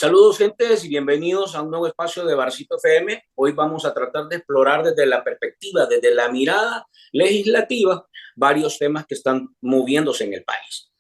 Saludos, gentes, y bienvenidos a un nuevo espacio de Barcito FM. Hoy vamos a tratar de explorar desde la perspectiva, desde la mirada legislativa, varios temas que están moviéndose en el país.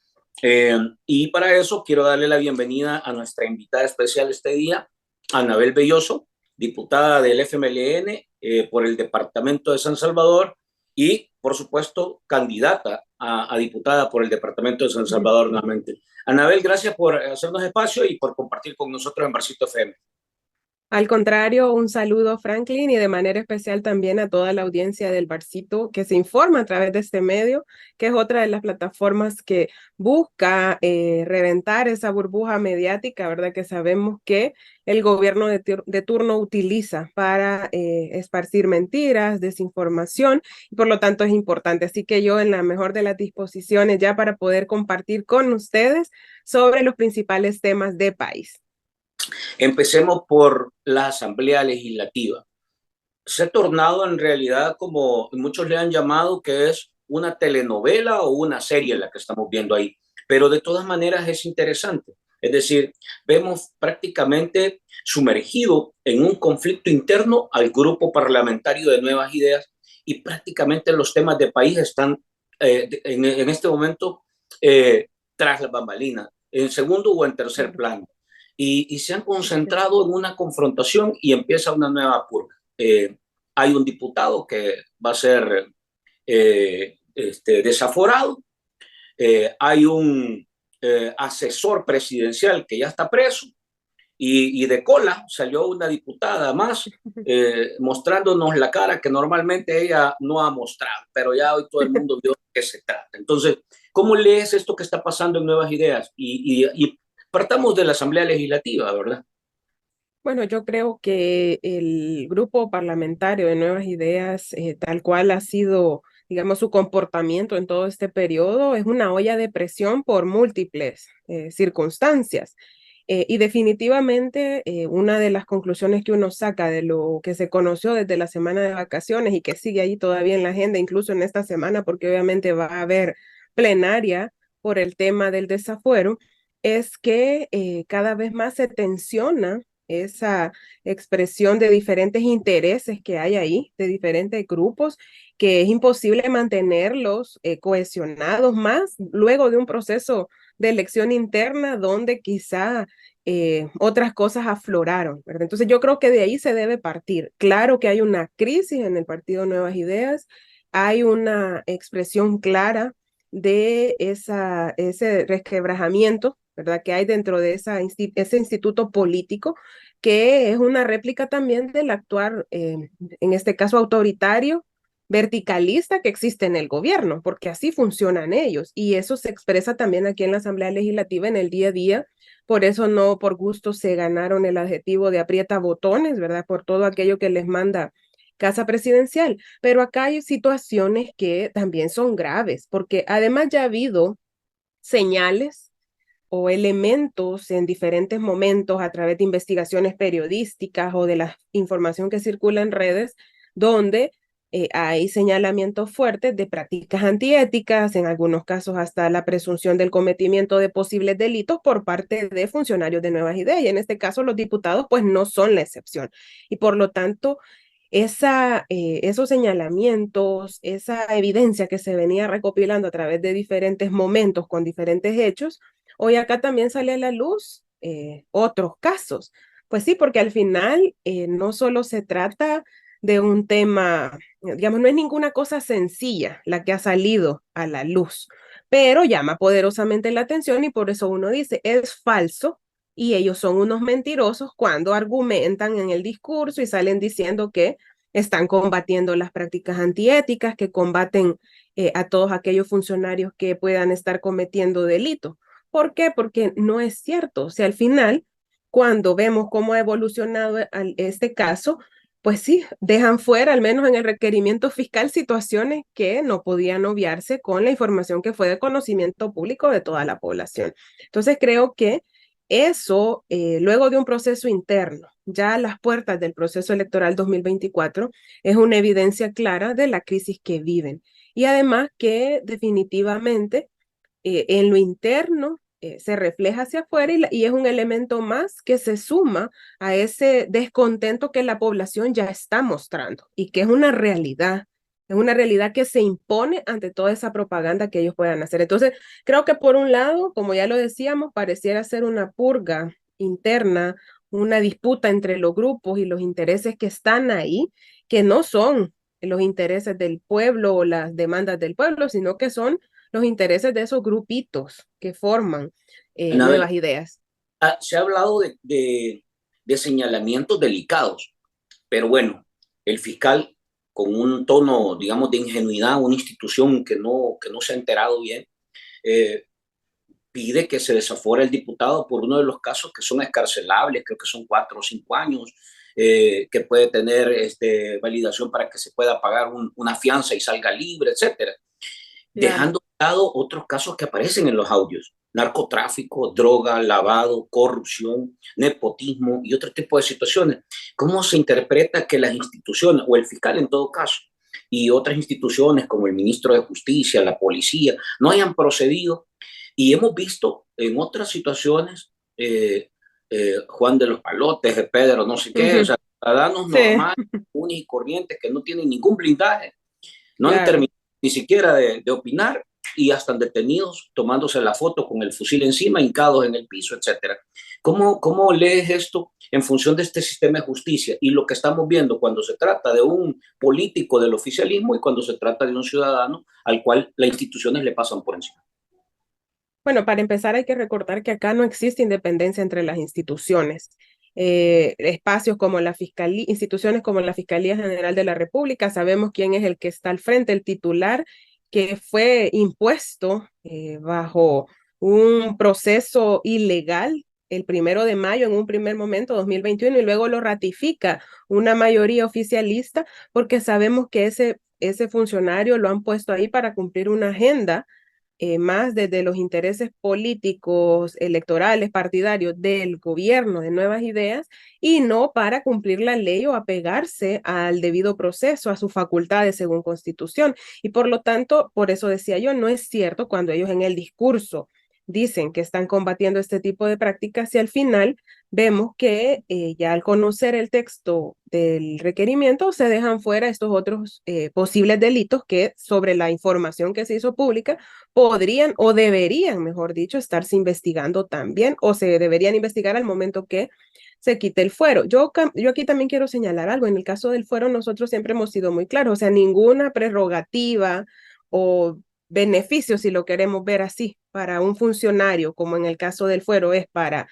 Y para eso quiero darle la bienvenida a nuestra invitada especial este día, Anabel Belloso, diputada del FMLN por el departamento de San Salvador y, por supuesto, candidata a diputada por el departamento de San Salvador nuevamente. Anabel, gracias por hacernos espacio y por compartir con nosotros en Barcito FM. Al contrario, un saludo, Franklin, y de manera especial también a toda la audiencia del Barcito que se informa a través de este medio, que es otra de las plataformas que busca reventar esa burbuja mediática, ¿verdad? Que sabemos que el gobierno de turno utiliza para esparcir mentiras, desinformación, y por lo tanto es importante. Así que yo en la mejor de las disposiciones ya para poder compartir con ustedes sobre los principales temas de país. Empecemos por la Asamblea Legislativa. Se ha tornado en realidad, como muchos le han llamado, que es una telenovela o una serie la que estamos viendo ahí, pero de todas maneras es interesante. Es decir, vemos prácticamente sumergido en un conflicto interno al grupo parlamentario de Nuevas Ideas y prácticamente los temas de país están en este momento tras la bambalina, en segundo o en tercer plano. Y se han concentrado en una confrontación y empieza una nueva purga. Hay un diputado que va a ser desaforado, hay un asesor presidencial que ya está preso y de cola salió una diputada más mostrándonos la cara que normalmente ella no ha mostrado, pero ya hoy todo el mundo vio de qué se trata. Entonces, ¿cómo lees esto que está pasando en Nuevas Ideas? Y partamos de la Asamblea Legislativa, ¿verdad? Bueno, yo creo que el grupo parlamentario de Nuevas Ideas, tal cual ha sido, digamos, su comportamiento en todo este periodo, es una olla de presión por múltiples circunstancias. Y definitivamente una de las conclusiones que uno saca de lo que se conoció desde la semana de vacaciones y que sigue ahí todavía en la agenda, incluso en esta semana, porque obviamente va a haber plenaria por el tema del desafuero, es que cada vez más se tensiona esa expresión de diferentes intereses que hay ahí, de diferentes grupos, que es imposible mantenerlos cohesionados más luego de un proceso de elección interna donde quizá otras cosas afloraron, ¿verdad? Entonces yo creo que de ahí se debe partir. Claro que hay una crisis en el Partido Nuevas Ideas, hay una expresión clara de ese resquebrajamiento, ¿verdad? Que hay dentro de ese instituto político, que es una réplica también del actuar, en este caso, autoritario, verticalista que existe en el gobierno, porque así funcionan ellos. Y eso se expresa también aquí en la Asamblea Legislativa en el día a día. Por eso no por gusto se ganaron el adjetivo de aprieta botones, ¿verdad? Por todo aquello que les manda casa presidencial. Pero acá hay situaciones que también son graves, porque además ya ha habido señales o elementos en diferentes momentos a través de investigaciones periodísticas o de la información que circula en redes, donde hay señalamientos fuertes de prácticas antiéticas, en algunos casos hasta la presunción del cometimiento de posibles delitos por parte de funcionarios de Nuevas Ideas, y en este caso los diputados pues no son la excepción. Y por lo tanto, esos señalamientos, esa evidencia que se venía recopilando a través de diferentes momentos con diferentes hechos, hoy acá también sale a la luz otros casos. Pues sí, porque al final no solo se trata de un tema, digamos, no es ninguna cosa sencilla la que ha salido a la luz, pero llama poderosamente la atención y por eso uno dice, es falso y ellos son unos mentirosos cuando argumentan en el discurso y salen diciendo que están combatiendo las prácticas antiéticas, que combaten a todos aquellos funcionarios que puedan estar cometiendo delitos. ¿Por qué? Porque no es cierto. O sea, al final, cuando vemos cómo ha evolucionado este caso, pues sí, dejan fuera, al menos en el requerimiento fiscal, situaciones que no podían obviarse con la información que fue de conocimiento público de toda la población. Entonces, creo que eso, luego de un proceso interno, ya a las puertas del proceso electoral 2024, es una evidencia clara de la crisis que viven. Y además que definitivamente en lo interno se refleja hacia afuera y es un elemento más que se suma a ese descontento que la población ya está mostrando y que es una realidad que se impone ante toda esa propaganda que ellos puedan hacer. Entonces, creo que por un lado, como ya lo decíamos, pareciera ser una purga interna, una disputa entre los grupos y los intereses que están ahí, que no son los intereses del pueblo o las demandas del pueblo, sino que son los intereses de esos grupitos que forman Anabel, nuevas ideas. se ha hablado de señalamientos delicados, pero bueno, el fiscal con un tono, digamos, de ingenuidad, una institución que no se ha enterado bien, eh, pide que se desafore el diputado por uno de los casos que son escarcelables, creo que son 4 o 5 años, que puede tener validación para que se pueda pagar una fianza y salga libre, etcétera, Claro. dejando de lado otros casos que aparecen en los audios: narcotráfico, droga, lavado, corrupción, nepotismo y otro tipo de situaciones. ¿Cómo se interpreta que las instituciones, o el fiscal en todo caso, y otras instituciones como el ministro de Justicia, la policía, no hayan procedido? Y hemos visto en otras situaciones, Juan de los Palotes, de Pedro, no sé qué, o Ujú. sea, ciudadanos Sí, normales, comunes y corrientes que no tienen ningún blindaje, no han claro. terminado ni siquiera de opinar, y ya están detenidos tomándose la foto con el fusil encima, hincados en el piso, etcétera. ¿Cómo lees esto en función de este sistema de justicia y lo que estamos viendo cuando se trata de un político del oficialismo y cuando se trata de un ciudadano al cual las instituciones le pasan por encima? Bueno, para empezar hay que recordar que acá no existe independencia entre las instituciones. Espacios como la Fiscalía, instituciones como la Fiscalía General de la República, sabemos quién es el que está al frente, el titular, que fue impuesto bajo un proceso ilegal el 1 de mayo en un primer momento, 2021, y luego lo ratifica una mayoría oficialista, porque sabemos que ese funcionario lo han puesto ahí para cumplir una agenda más desde los intereses políticos, electorales, partidarios del gobierno de Nuevas Ideas y no para cumplir la ley o apegarse al debido proceso, a sus facultades según Constitución. Y por lo tanto, por eso decía yo, no es cierto cuando ellos en el discurso dicen que están combatiendo este tipo de prácticas y al final vemos que ya al conocer el texto del requerimiento se dejan fuera estos otros posibles delitos que sobre la información que se hizo pública podrían o deberían, mejor dicho, estarse investigando también o se deberían investigar al momento que se quite el fuero. Yo aquí también quiero señalar algo. En el caso del fuero, nosotros siempre hemos sido muy claros, o sea, ninguna prerrogativa o beneficio, si lo queremos ver así, para un funcionario, como en el caso del fuero es para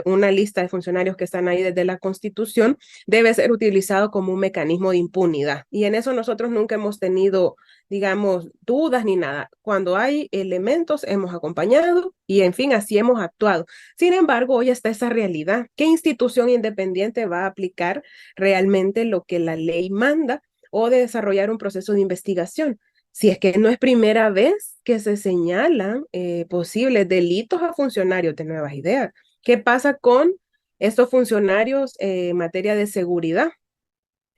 una lista de funcionarios que están ahí desde la Constitución, debe ser utilizado como un mecanismo de impunidad. Y en eso nosotros nunca hemos tenido, digamos, dudas ni nada. Cuando hay elementos, hemos acompañado y, en fin, así hemos actuado. Sin embargo, hoy está esa realidad. ¿Qué institución independiente va a aplicar realmente lo que la ley manda o de desarrollar un proceso de investigación? Si es que no es primera vez que se señalan posibles delitos a funcionarios de Nuevas Ideas. ¿Qué pasa con estos funcionarios en materia de seguridad?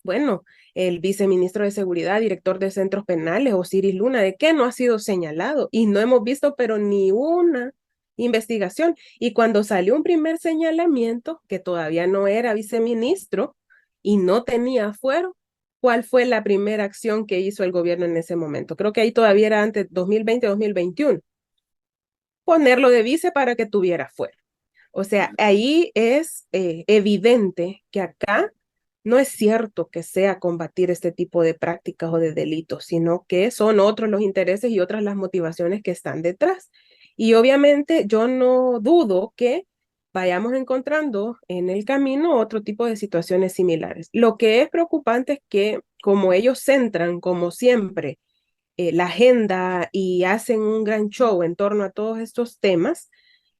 Bueno, el viceministro de Seguridad, director de centros penales, Osiris Luna, ¿de qué no ha sido señalado? Y no hemos visto, pero ni una investigación. Y cuando salió un primer señalamiento, que todavía no era viceministro y no tenía fuero, ¿cuál fue la primera acción que hizo el gobierno en ese momento? Creo que ahí todavía era antes 2020-2021. Ponerlo de vice para que tuviera fuero. O sea, ahí es evidente que acá no es cierto que sea combatir este tipo de prácticas o de delitos, sino que son otros los intereses y otras las motivaciones que están detrás. Y obviamente yo no dudo que vayamos encontrando en el camino otro tipo de situaciones similares. Lo que es preocupante es que como ellos centran, como siempre, la agenda y hacen un gran show en torno a todos estos temas,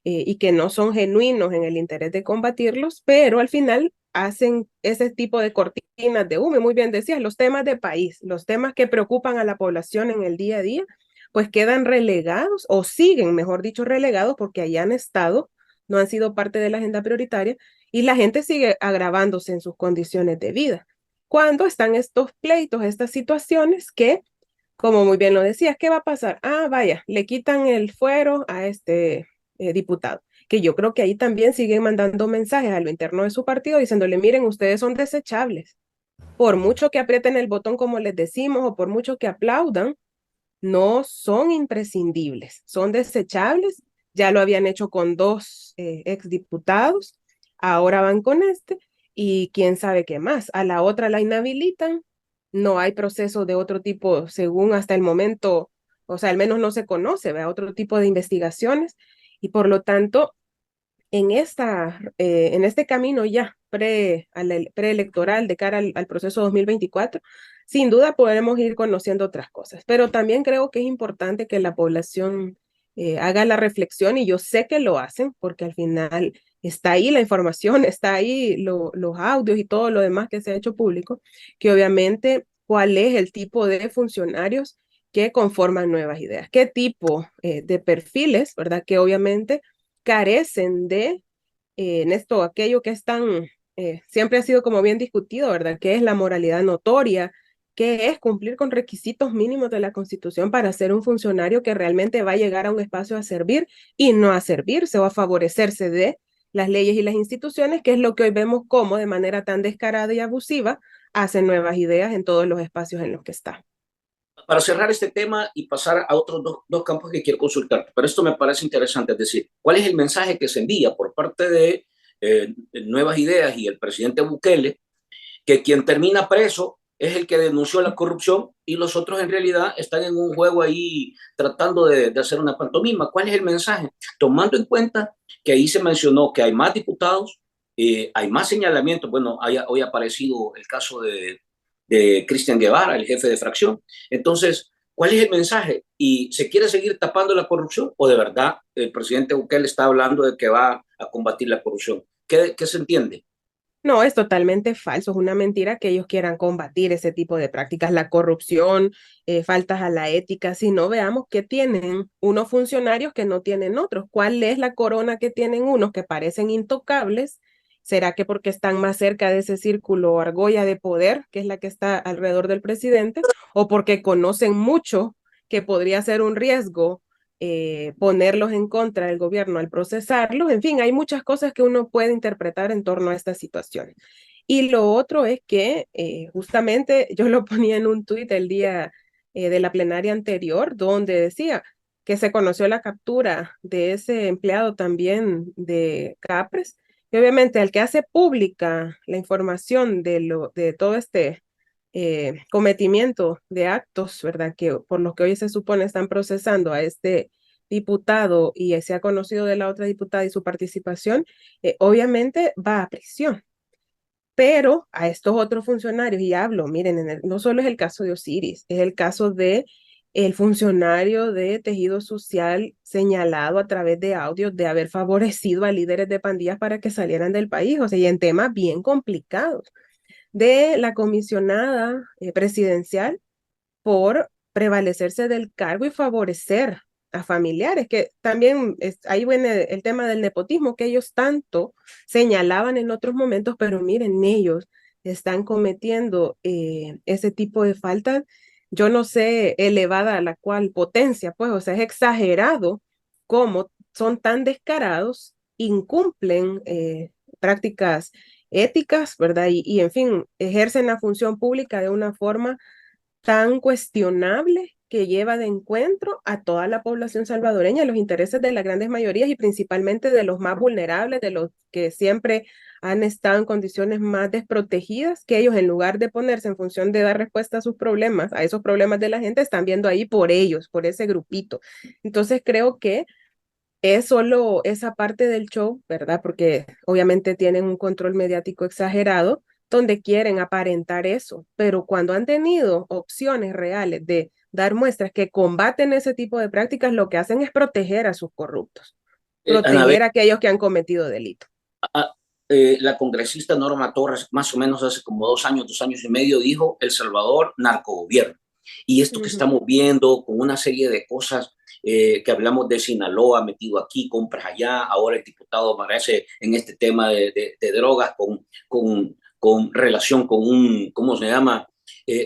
y que no son genuinos en el interés de combatirlos, pero al final hacen ese tipo de cortinas de humo. Muy bien decías, los temas de país, los temas que preocupan a la población en el día a día, pues quedan relegados o siguen, mejor dicho, relegados porque allá han estado, no han sido parte de la agenda prioritaria y la gente sigue agravándose en sus condiciones de vida. Cuando están estos pleitos, estas situaciones que, como muy bien lo decías, ¿qué va a pasar? Ah, vaya, le quitan el fuero a este diputado, que yo creo que ahí también siguen mandando mensajes a lo interno de su partido diciéndole, miren, ustedes son desechables. Por mucho que aprieten el botón como les decimos o por mucho que aplaudan, no son imprescindibles, son desechables. Ya lo habían hecho con dos exdiputados, ahora van con este y quién sabe qué más. A la otra la inhabilitan, no hay proceso de otro tipo, según hasta el momento, o sea, al menos no se conoce, ¿ve? Otro tipo de investigaciones y por lo tanto en este camino ya preelectoral de cara al proceso 2024, sin duda podremos ir conociendo otras cosas, pero también creo que es importante que la población haga la reflexión y yo sé que lo hacen porque al final está ahí la información, está ahí los audios y todo lo demás que se ha hecho público, que obviamente cuál es el tipo de funcionarios que conforman nuevas ideas, qué tipo de perfiles, ¿verdad? Que obviamente carecen de en esto, aquello que es tan, siempre ha sido como bien discutido, ¿verdad? ¿Qué es la moralidad notoria? ¿Qué es cumplir con requisitos mínimos de la Constitución para ser un funcionario que realmente va a llegar a un espacio a servir y no a servirse o a favorecerse de las leyes y las instituciones, que es lo que hoy vemos como de manera tan descarada y abusiva hacen nuevas ideas en todos los espacios en los que está? Para cerrar este tema y pasar a otros dos campos que quiero consultarte, pero esto me parece interesante, es decir, ¿cuál es el mensaje que se envía por parte de Nuevas Ideas y el presidente Bukele, que quien termina preso es el que denunció la corrupción y los otros en realidad están en un juego ahí tratando de hacer una pantomima? ¿Cuál es el mensaje? Tomando en cuenta que ahí se mencionó que hay más diputados, hay más señalamientos, bueno, hoy ha aparecido el caso de Cristian Guevara, el jefe de fracción. Entonces, ¿cuál es el mensaje? ¿Y se quiere seguir tapando la corrupción o de verdad el presidente Bukele está hablando de que va a combatir la corrupción? ¿Qué se entiende? No, es totalmente falso, es una mentira que ellos quieran combatir ese tipo de prácticas, la corrupción, faltas a la ética, si no veamos que tienen unos funcionarios que no tienen otros. ¿Cuál es la corona que tienen unos que parecen intocables? ¿Será que porque están más cerca de ese círculo o argolla de poder, que es la que está alrededor del presidente, o porque conocen mucho que podría ser un riesgo ponerlos en contra del gobierno al procesarlos? En fin, hay muchas cosas que uno puede interpretar en torno a esta situación. Y lo otro es que justamente yo lo ponía en un tuit el día de la plenaria anterior, donde decía que se conoció la captura de ese empleado también de Capres, y obviamente al que hace pública la información de todo este cometimiento de actos, ¿verdad? Que por lo que hoy se supone están procesando a este diputado y se ha conocido de la otra diputada y su participación, obviamente va a prisión. Pero a estos otros funcionarios, y hablo, miren, no solo es el caso de Osiris, es el caso de el funcionario de tejido social señalado a través de audios de haber favorecido a líderes de pandillas para que salieran del país, o sea, y en temas bien complicados de la comisionada presidencial por prevalecerse del cargo y favorecer a familiares, que también ahí viene el tema del nepotismo que ellos tanto señalaban en otros momentos, pero miren, ellos están cometiendo ese tipo de faltas, yo no sé, elevada a la cual potencia, pues, o sea, es exagerado cómo son tan descarados, incumplen prácticas éticas, ¿verdad? Y en fin, ejercen la función pública de una forma tan cuestionable que lleva de encuentro a toda la población salvadoreña, los intereses de las grandes mayorías y principalmente de los más vulnerables, de los que siempre han estado en condiciones más desprotegidas, que ellos en lugar de ponerse en función de dar respuesta a sus problemas, a esos problemas de la gente, están viendo ahí por ellos, por ese grupito. Entonces creo que es solo esa parte del show, ¿verdad? Porque obviamente tienen un control mediático exagerado donde quieren aparentar eso, pero cuando han tenido opciones reales de dar muestras que combaten ese tipo de prácticas, lo que hacen es proteger a sus corruptos, Anabel, proteger a aquellos que han cometido delitos. a- la congresista Norma Torres, más o menos hace como 2 años, 2 años y medio, dijo El Salvador, narcogobierno. Y esto que Ujú. estamos viendo con una serie de cosas que hablamos de Sinaloa metido aquí, compras allá, ahora el diputado aparece en este tema de drogas con relación con un, ¿cómo se llama?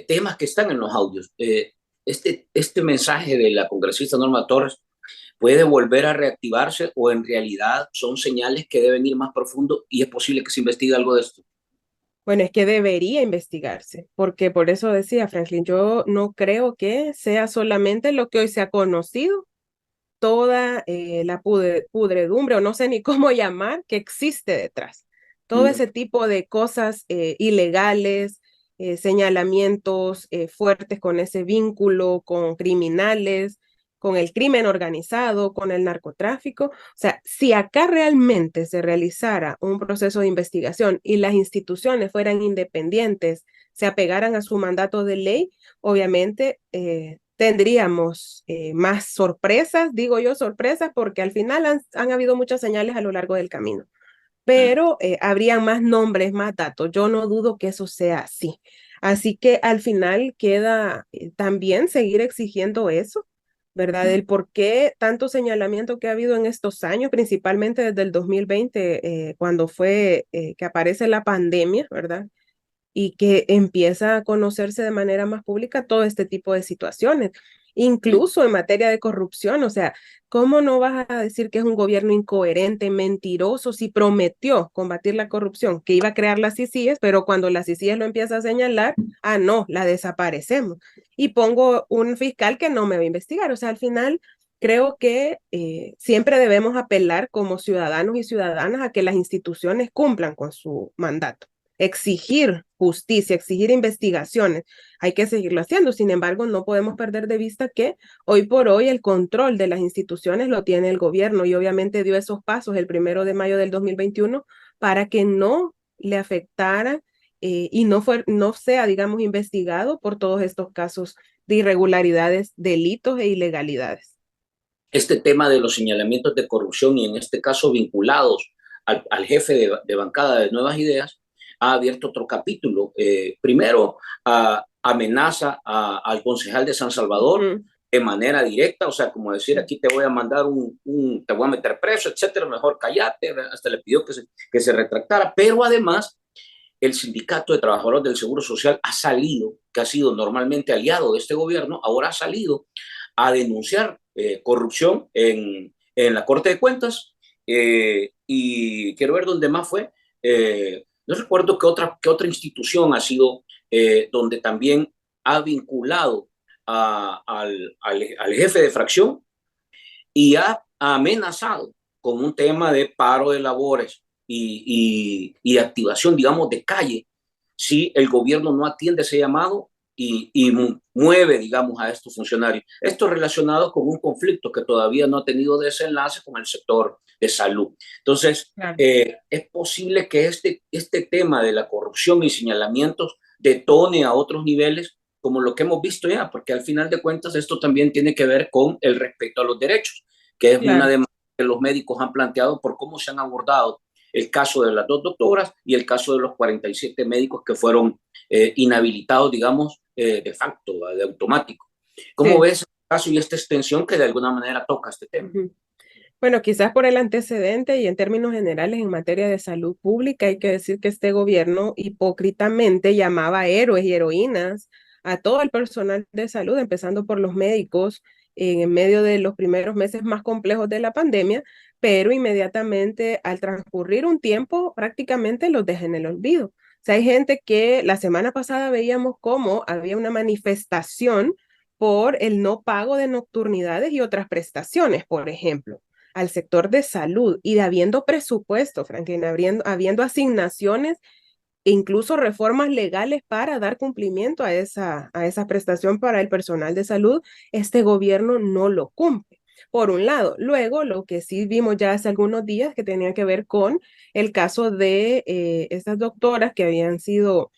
Temas que están en los audios. Este mensaje de la congresista Norma Torres puede volver a reactivarse o en realidad son señales que deben ir más profundo y es posible que se investigue algo de esto? Bueno, es que debería investigarse, porque por eso decía Franklin, yo no creo que sea solamente lo que hoy se ha conocido, toda la pudredumbre, o no sé ni cómo llamar, que existe detrás. Todo Mm. ese tipo de cosas ilegales, señalamientos fuertes con ese vínculo, con criminales, con el crimen organizado, con el narcotráfico. O sea, si acá realmente se realizara un proceso de investigación y las instituciones fueran independientes, se apegaran a su mandato de ley, obviamente tendríamos más sorpresas, digo yo sorpresas, porque al final han habido muchas señales a lo largo del camino, pero habría más nombres, más datos. Yo no dudo que eso sea así. Así que al final queda también seguir exigiendo eso, ¿verdad? El por qué tanto señalamiento que ha habido en estos años, principalmente desde el 2020, cuando fue que aparece la pandemia, ¿verdad? Y que empieza a conocerse de manera más pública todo este tipo de situaciones, incluso en materia de corrupción. O sea, ¿cómo no vas a decir que es un gobierno incoherente, mentiroso, si prometió combatir la corrupción, que iba a crear las CICIES, pero cuando las CICIES lo empieza a señalar, ah, no, la desaparecemos y pongo un fiscal que no me va a investigar? O sea, al final creo que siempre debemos apelar como ciudadanos y ciudadanas a que las instituciones cumplan con su mandato, exigir justicia, exigir investigaciones. Hay que seguirlo haciendo. Sin embargo, no podemos perder de vista que hoy por hoy el control de las instituciones lo tiene el gobierno y obviamente dio esos pasos el 1 de mayo del 2021 para que no le afectara y no sea, digamos, investigado por todos estos casos de irregularidades, delitos e ilegalidades. Este tema de los señalamientos de corrupción y en este caso vinculados al jefe de bancada de Nuevas Ideas ha abierto otro capítulo. Primero, amenaza al concejal de San Salvador de manera directa, o sea, como decir, aquí te voy a mandar te voy a meter preso, etcétera, mejor callate, hasta le pidió que se retractara, pero además el Sindicato de Trabajadores del Seguro Social ha salido, que ha sido normalmente aliado de este gobierno, ahora ha salido a denunciar corrupción en la Corte de Cuentas y quiero ver dónde más fue. No recuerdo qué otra institución ha sido donde también ha vinculado al jefe de fracción y ha amenazado con un tema de paro de labores y activación, digamos, de calle, si el gobierno no atiende ese llamado y mueve, digamos, a estos funcionarios. Esto relacionado con un conflicto que todavía no ha tenido desenlace con el sector de salud. Entonces, Claro. es posible que este tema de la corrupción y señalamientos detone a otros niveles como lo que hemos visto ya, porque al final de cuentas esto también tiene que ver con el respeto a los derechos, que es una Claro. demanda que los médicos han planteado por cómo se han abordado el caso de las dos doctoras y el caso de los 47 médicos que fueron inhabilitados, digamos, de facto, de automático. ¿Cómo Sí. ves el caso y esta extensión que de alguna manera toca este tema? Bueno, quizás por el antecedente y en términos generales en materia de salud pública, hay que decir que este gobierno hipócritamente llamaba héroes y heroínas a todo el personal de salud, empezando por los médicos, en medio de los primeros meses más complejos de la pandemia, pero inmediatamente al transcurrir un tiempo prácticamente los deja en el olvido. O sea, hay gente que la semana pasada veíamos cómo había una manifestación por el no pago de nocturnidades y otras prestaciones, por ejemplo, al sector de salud y de habiendo presupuesto, Franklin, habiendo asignaciones e incluso reformas legales para dar cumplimiento a esa prestación para el personal de salud, este gobierno no lo cumple. Por un lado, luego lo que sí vimos ya hace algunos días que tenía que ver con el caso de estas doctoras que habían sido,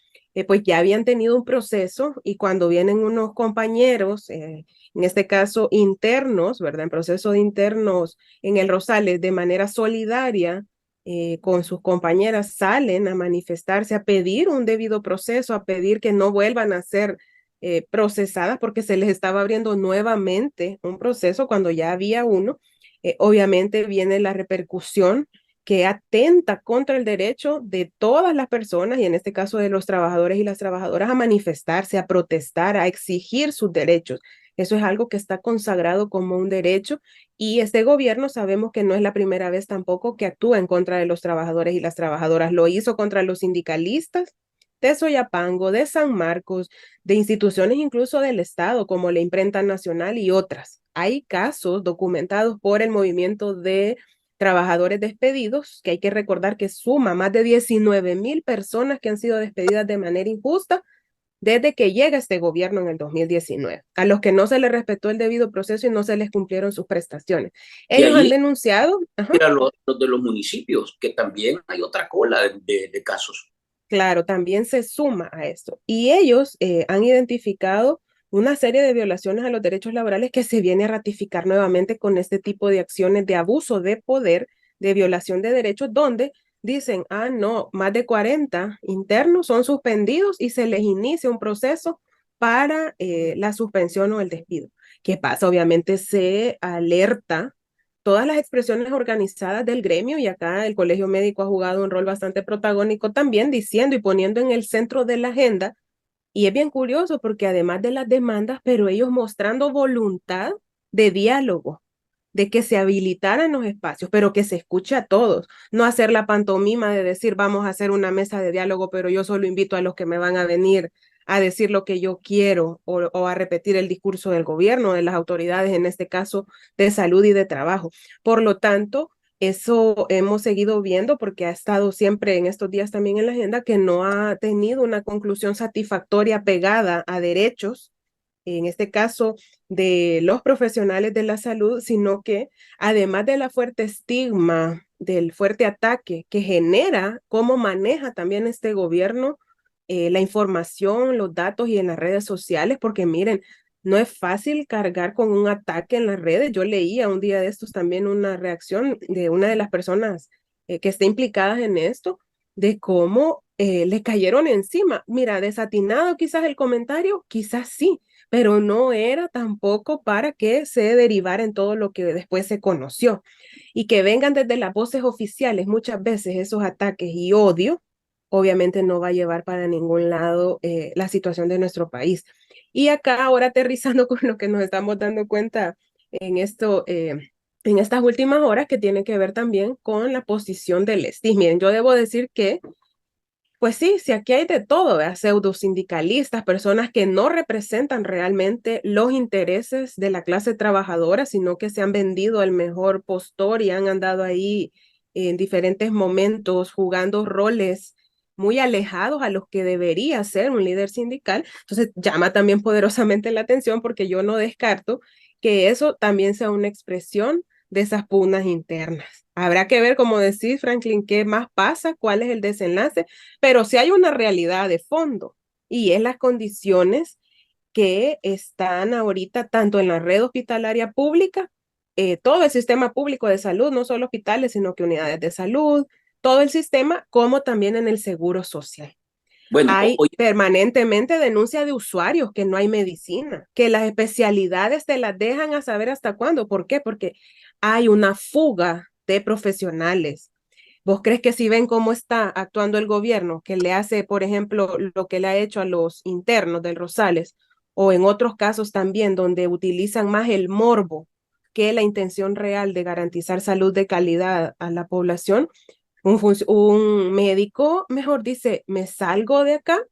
pues ya habían tenido un proceso y cuando vienen unos compañeros, en este caso internos, ¿verdad? En procesos internos en el Rosales de manera solidaria con sus compañeras salen a manifestarse, a pedir un debido proceso, a pedir que no vuelvan a ser procesadas porque se les estaba abriendo nuevamente un proceso cuando ya había uno. Obviamente viene la repercusión que atenta contra el derecho de todas las personas, y en este caso de los trabajadores y las trabajadoras, a manifestarse, a protestar, a exigir sus derechos. Eso es algo que está consagrado como un derecho y este gobierno sabemos que no es la primera vez tampoco que actúa en contra de los trabajadores y las trabajadoras. Lo hizo contra los sindicalistas de Soyapango, de San Marcos, de instituciones incluso del Estado como la Imprenta Nacional y otras. Hay casos documentados por el movimiento de trabajadores despedidos, que hay que recordar que suma más de 19,000 personas que han sido despedidas de manera injusta desde que llega este gobierno en el 2019, a los que no se les respetó el debido proceso y no se les cumplieron sus prestaciones. Y Ellos han allí denunciado, eran los de los municipios, que también hay otra cola de casos. claro, también se suma a esto. Y ellos han identificado una serie de violaciones a los derechos laborales que se viene a ratificar nuevamente con este tipo de acciones de abuso de poder, de violación de derechos, donde dicen, ah, no, más de 40 internos son suspendidos y se les inicia un proceso para la suspensión o el despido. ¿Qué pasa? Obviamente se alerta todas las expresiones organizadas del gremio y acá el Colegio Médico ha jugado un rol bastante protagónico también diciendo y poniendo en el centro de la agenda. Y es bien curioso porque además de las demandas, pero ellos mostrando voluntad de diálogo, de que se habilitaran los espacios, pero que se escuche a todos, no hacer la pantomima de decir vamos a hacer una mesa de diálogo, pero yo solo invito a los que me van a venir a decir lo que yo quiero o a repetir el discurso del gobierno, de las autoridades, en este caso de salud y de trabajo. Por lo tanto, eso hemos seguido viendo porque ha estado siempre en estos días también en la agenda que no ha tenido una conclusión satisfactoria pegada a derechos en este caso de los profesionales de la salud, sino que además de la fuerte estigma, del fuerte ataque que genera, cómo maneja también este gobierno la información, los datos y en las redes sociales, porque miren, no es fácil cargar con un ataque en las redes. Yo leía un día de estos también una reacción de una de las personas que está implicadas en esto, de cómo le cayeron encima. Mira, desatinado quizás el comentario, quizás sí, pero no era tampoco para que se derivara en todo lo que después se conoció. Y que vengan desde las voces oficiales muchas veces esos ataques y odio, obviamente no va a llevar para ningún lado la situación de nuestro país. Y acá ahora aterrizando con lo que nos estamos dando cuenta en esto, en estas últimas horas, que tiene que ver también con la posición del STI. Miren, yo debo decir que pues sí, sí, aquí hay de todo, ¿verdad? Pseudosindicalistas, personas que no representan realmente los intereses de la clase trabajadora, sino que se han vendido al mejor postor y han andado ahí en diferentes momentos jugando roles muy alejados a los que debería ser un líder sindical. Entonces llama también poderosamente la atención porque yo no descarto que eso también sea una expresión de esas pugnas internas. Habrá que ver, como decís, Franklin, qué más pasa, cuál es el desenlace, pero sí hay una realidad de fondo y es las condiciones que están ahorita tanto en la red hospitalaria pública, todo el sistema público de salud, no solo hospitales, sino que unidades de salud, todo el sistema, como también en el seguro social. Bueno, Hay oye, permanentemente denuncia de usuarios que no hay medicina, que las especialidades te las dejan a saber hasta cuándo. ¿Por qué? Porque hay una fuga de profesionales. ¿Vos crees que si ven cómo está actuando el gobierno, que le hace, por ejemplo, lo que le ha hecho a los internos del Rosales, o en otros casos también donde utilizan más el morbo que la intención real de garantizar salud de calidad a la población? Un médico mejor dice, me salgo de acá,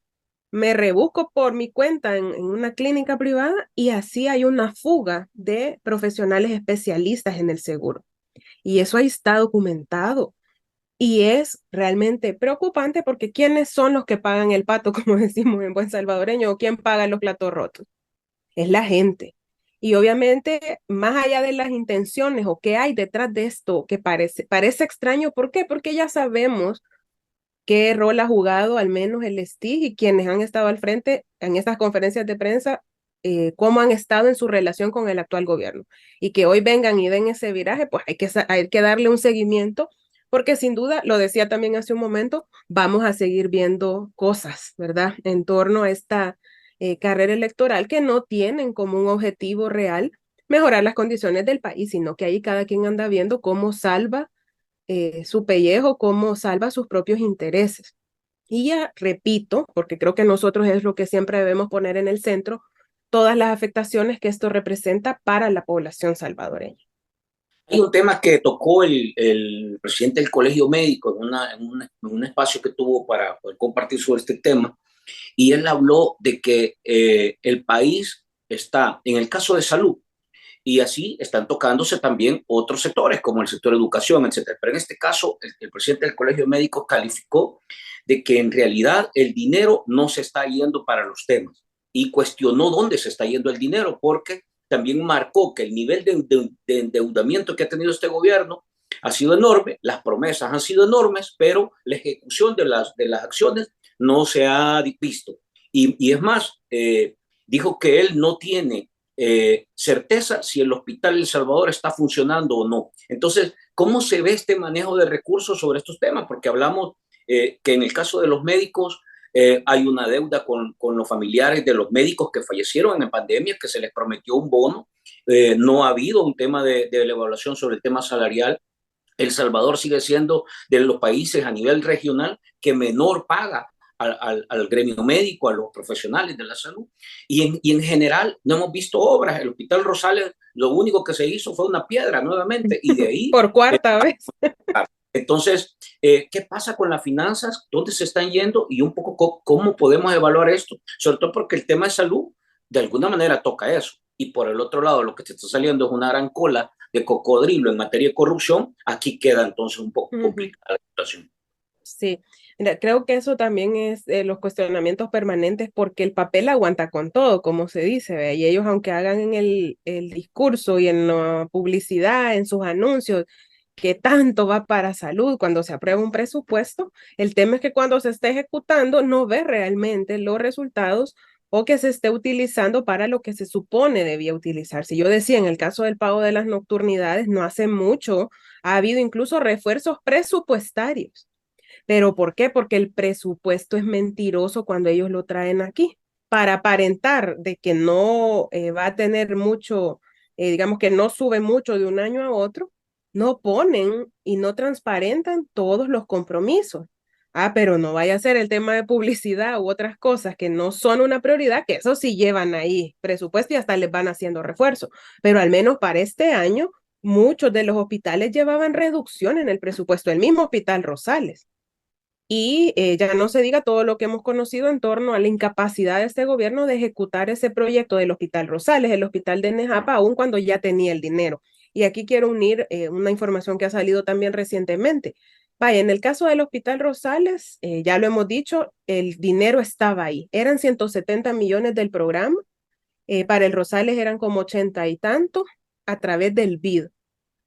me rebusco por mi cuenta en una clínica privada y así hay una fuga de profesionales especialistas en el seguro. Y eso ahí está documentado. Y es realmente preocupante porque ¿quiénes son los que pagan el pato, como decimos en buen salvadoreño, o quién paga los platos rotos? Es la gente. Y obviamente, más allá de las intenciones o qué hay detrás de esto, que parece extraño, ¿por qué? Porque ya sabemos qué rol ha jugado al menos el STIG y quienes han estado al frente en estas conferencias de prensa, cómo han estado en su relación con el actual gobierno. Y que hoy vengan y den ese viraje, pues hay que darle un seguimiento, porque sin duda, lo decía también hace un momento, vamos a seguir viendo cosas, ¿verdad? En torno a esta carrera electoral que no tienen como un objetivo real mejorar las condiciones del país, sino que ahí cada quien anda viendo cómo salva su pellejo, cómo salva sus propios intereses. Y ya repito, porque creo que nosotros es lo que siempre debemos poner en el centro, todas las afectaciones que esto representa para la población salvadoreña. Hay un tema que tocó el presidente del Colegio Médico en un espacio que tuvo para poder compartir sobre este tema, y él habló de que el país está, en el caso de salud, y así están tocándose también otros sectores, como el sector educación, etcétera. Pero en este caso, el presidente del Colegio Médico calificó de que en realidad el dinero no se está yendo para los temas y cuestionó dónde se está yendo el dinero, porque también marcó que el nivel de endeudamiento que ha tenido este gobierno ha sido enorme, las promesas han sido enormes, pero la ejecución de las acciones no se ha visto. Y es más, dijo que él no tiene certeza si el hospital El Salvador está funcionando o no. Entonces, ¿cómo se ve este manejo de recursos sobre estos temas? Porque hablamos que en el caso de los médicos hay una deuda con los familiares de los médicos que fallecieron en pandemia, que se les prometió un bono. No ha habido un tema de la evaluación sobre el tema salarial. El Salvador sigue siendo de los países a nivel regional que menor paga al gremio médico, a los profesionales de la salud. Y en general no hemos visto obras. El Hospital Rosales, lo único que se hizo fue una piedra nuevamente y de ahí... Por cuarta vez. Entonces, ¿qué pasa con las finanzas? ¿Dónde se están yendo? Y un poco cómo podemos evaluar esto, sobre todo porque el tema de salud de alguna manera toca eso. Y por el otro lado, lo que te está saliendo es una gran cola de cocodrilo en materia de corrupción. Aquí queda entonces un poco complicada la situación. Sí, mira, creo que eso también es los cuestionamientos permanentes porque el papel aguanta con todo, como se dice, ¿ve? Y ellos aunque hagan en el discurso y en la publicidad, en sus anuncios, que tanto va para salud cuando se aprueba un presupuesto, el tema es que cuando se esté ejecutando no ve realmente los resultados o que se esté utilizando para lo que se supone debía utilizarse. Yo decía, en el caso del pago de las nocturnidades, no hace mucho ha habido incluso refuerzos presupuestarios. ¿Pero por qué? Porque el presupuesto es mentiroso cuando ellos lo traen aquí, para aparentar de que no va a tener mucho, digamos que no sube mucho de un año a otro, no ponen y no transparentan todos los compromisos. Ah, pero no vaya a ser el tema de publicidad u otras cosas que no son una prioridad, que eso sí llevan ahí presupuesto y hasta les van haciendo refuerzo. Pero al menos para este año, muchos de los hospitales llevaban reducción en el presupuesto, el mismo Hospital Rosales. Y ya no se diga todo lo que hemos conocido en torno a la incapacidad de este gobierno de ejecutar ese proyecto del Hospital Rosales, el Hospital de Nejapa, aun cuando ya tenía el dinero. Y aquí quiero unir una información que ha salido también recientemente. Vaya, en el caso del Hospital Rosales, ya lo hemos dicho, el dinero estaba ahí. Eran 170 millones del programa, para el Rosales eran como 80 y tanto a través del BID,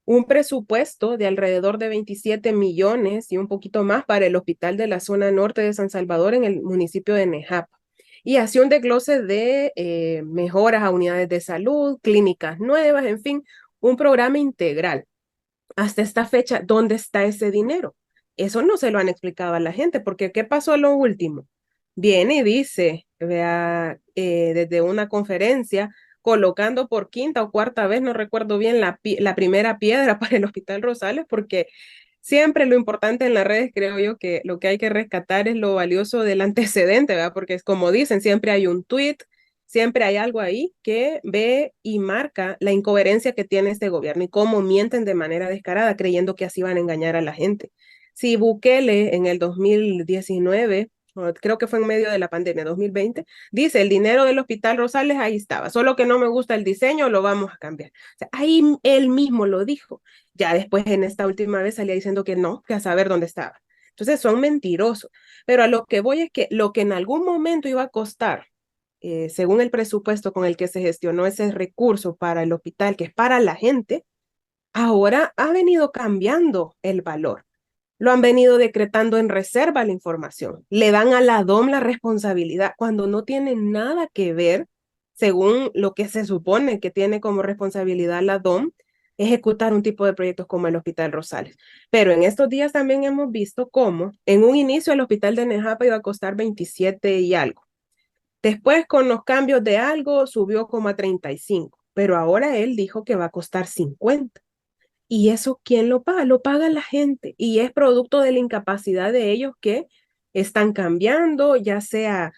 un presupuesto de alrededor de 27 millones y un poquito más para el hospital de la zona norte de San Salvador en el municipio de Nejapa. Y hacía un desglose de mejoras a unidades de salud, clínicas nuevas, en fin, un programa integral. Hasta esta fecha, ¿dónde está ese dinero? Eso no se lo han explicado a la gente, porque ¿qué pasó a lo último? Viene y dice, vea, desde una conferencia, colocando por quinta o cuarta vez, no recuerdo bien, la primera piedra para el Hospital Rosales, porque siempre lo importante en las redes, creo yo, que lo que hay que rescatar es lo valioso del antecedente, ¿verdad? Porque es como dicen, siempre hay un tweet, siempre hay algo ahí que ve y marca la incoherencia que tiene este gobierno y cómo mienten de manera descarada creyendo que así van a engañar a la gente. Si Bukele en el 2019, creo que fue en medio de la pandemia, 2020, dice, el dinero del Hospital Rosales ahí estaba, solo que no me gusta el diseño, lo vamos a cambiar. O sea, ahí él mismo lo dijo. Ya después en esta última vez salía diciendo que no, que a saber dónde estaba. Entonces son mentirosos. Pero a lo que voy es que lo que en algún momento iba a costar, según el presupuesto con el que se gestionó ese recurso para el hospital, que es para la gente, ahora ha venido cambiando el valor. Lo han venido decretando en reserva la información. Le dan a la DOM la responsabilidad cuando no tiene nada que ver, según lo que se supone que tiene como responsabilidad la DOM, ejecutar un tipo de proyectos como el Hospital Rosales. Pero en estos días también hemos visto cómo en un inicio el Hospital de Nejapa iba a costar 27 y algo. Después, con los cambios de algo, subió como a 35, pero ahora él dijo que va a costar 50. ¿Y eso quién lo paga? Lo paga la gente y es producto de la incapacidad de ellos que están cambiando, ya sea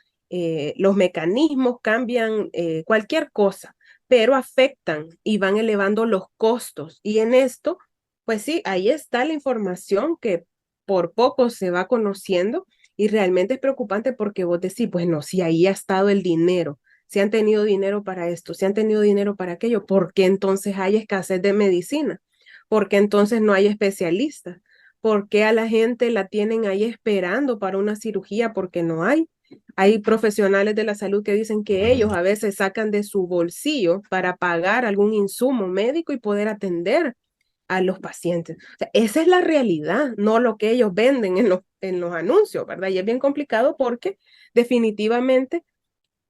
los mecanismos, cambian cualquier cosa, pero afectan y van elevando los costos. Y en esto, pues sí, ahí está la información que por poco se va conociendo y realmente es preocupante porque vos decís, pues no, si ahí ha estado el dinero, si han tenido dinero para esto, si han tenido dinero para aquello, ¿por qué entonces hay escasez de medicina? ¿Por qué entonces no hay especialistas? ¿Por qué a la gente la tienen ahí esperando para una cirugía porque no hay? Hay profesionales de la salud que dicen que ellos a veces sacan de su bolsillo para pagar algún insumo médico y poder atender a los pacientes. O sea, esa es la realidad, no lo que ellos venden en los anuncios, ¿verdad? Y es bien complicado porque definitivamente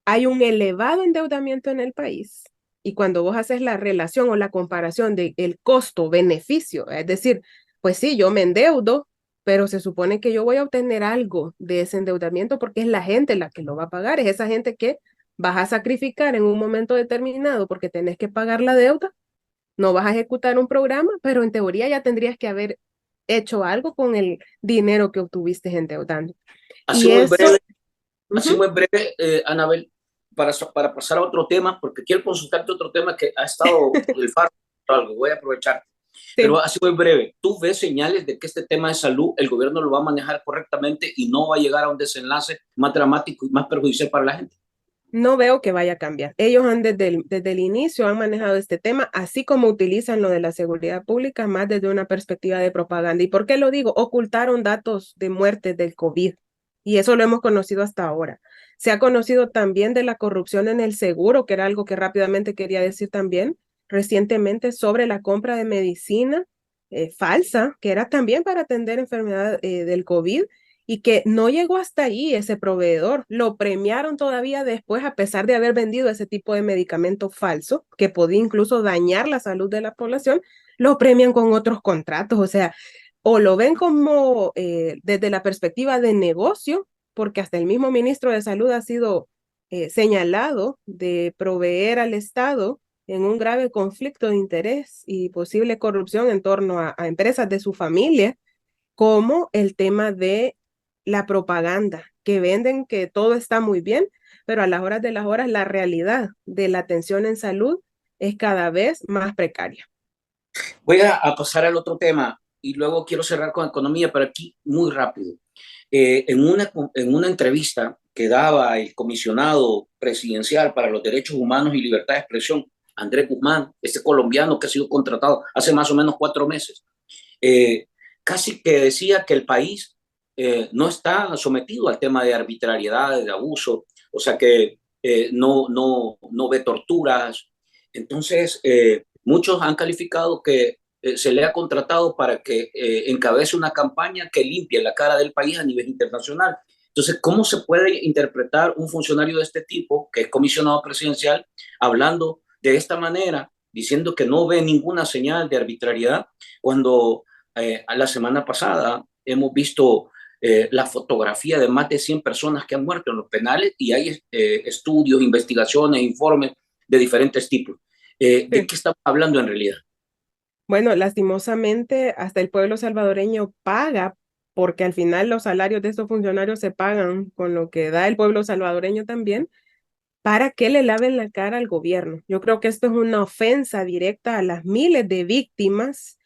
hay un elevado endeudamiento en el país. Y cuando vos haces la relación o la comparación de el costo-beneficio, es decir, pues sí, yo me endeudo, pero se supone que yo voy a obtener algo de ese endeudamiento porque es la gente la que lo va a pagar, es esa gente que vas a sacrificar en un momento determinado porque tenés que pagar la deuda, no vas a ejecutar un programa, pero en teoría ya tendrías que haber hecho algo con el dinero que obtuviste endeudando. Así Y muy eso, breve, así uh-huh, muy breve, Anabel, para pasar a otro tema, porque quiero consultarte otro tema que ha estado el faro, algo, voy a aprovechar. Pero sí. así muy breve, ¿tú ves señales de que este tema de salud el gobierno lo va a manejar correctamente y no va a llegar a un desenlace más dramático y más perjudicial para la gente? No veo que vaya a cambiar. Ellos han desde el inicio han manejado este tema, así como utilizan lo de la seguridad pública, más desde una perspectiva de propaganda. ¿Y por qué lo digo? Ocultaron datos de muerte del COVID y eso lo hemos conocido hasta ahora. Se ha conocido también de la corrupción en el seguro, que era algo que rápidamente quería decir también recientemente sobre la compra de medicina falsa, que era también para atender enfermedad del COVID y que no llegó hasta ahí ese proveedor. Lo premiaron todavía después, a pesar de haber vendido ese tipo de medicamento falso, que podía incluso dañar la salud de la población, lo premian con otros contratos. O sea, o lo ven como desde la perspectiva de negocio, porque hasta el mismo ministro de Salud ha sido señalado de proveer al Estado en un grave conflicto de interés y posible corrupción en torno a empresas de su familia, como el tema de la propaganda, que venden que todo está muy bien, pero a las horas de las horas la realidad de la atención en salud es cada vez más precaria. Voy a pasar al otro tema y luego quiero cerrar con economía, pero aquí muy rápido. En una entrevista que daba el comisionado presidencial para los derechos humanos y libertad de expresión, Andrés Guzmán, este colombiano que ha sido contratado hace más o menos 4 meses, eh, casi que decía que el país no está sometido al tema de arbitrariedad, de abuso, o sea que no ve torturas. Entonces, muchos han calificado que se le ha contratado para que encabece una campaña que limpie la cara del país a nivel internacional. Entonces, ¿cómo se puede interpretar un funcionario de este tipo, que es comisionado presidencial, hablando de esta manera, diciendo que no ve ninguna señal de arbitrariedad, cuando a la semana pasada hemos visto la fotografía de más de 100 personas que han muerto en los penales y hay estudios, investigaciones, informes de diferentes tipos? ¿De Sí. qué estamos hablando en realidad? Bueno, lastimosamente, hasta el pueblo salvadoreño paga, porque al final los salarios de estos funcionarios se pagan con lo que da el pueblo salvadoreño también, para que le laven la cara al gobierno. Yo creo que esto es una ofensa directa a las miles de víctimas,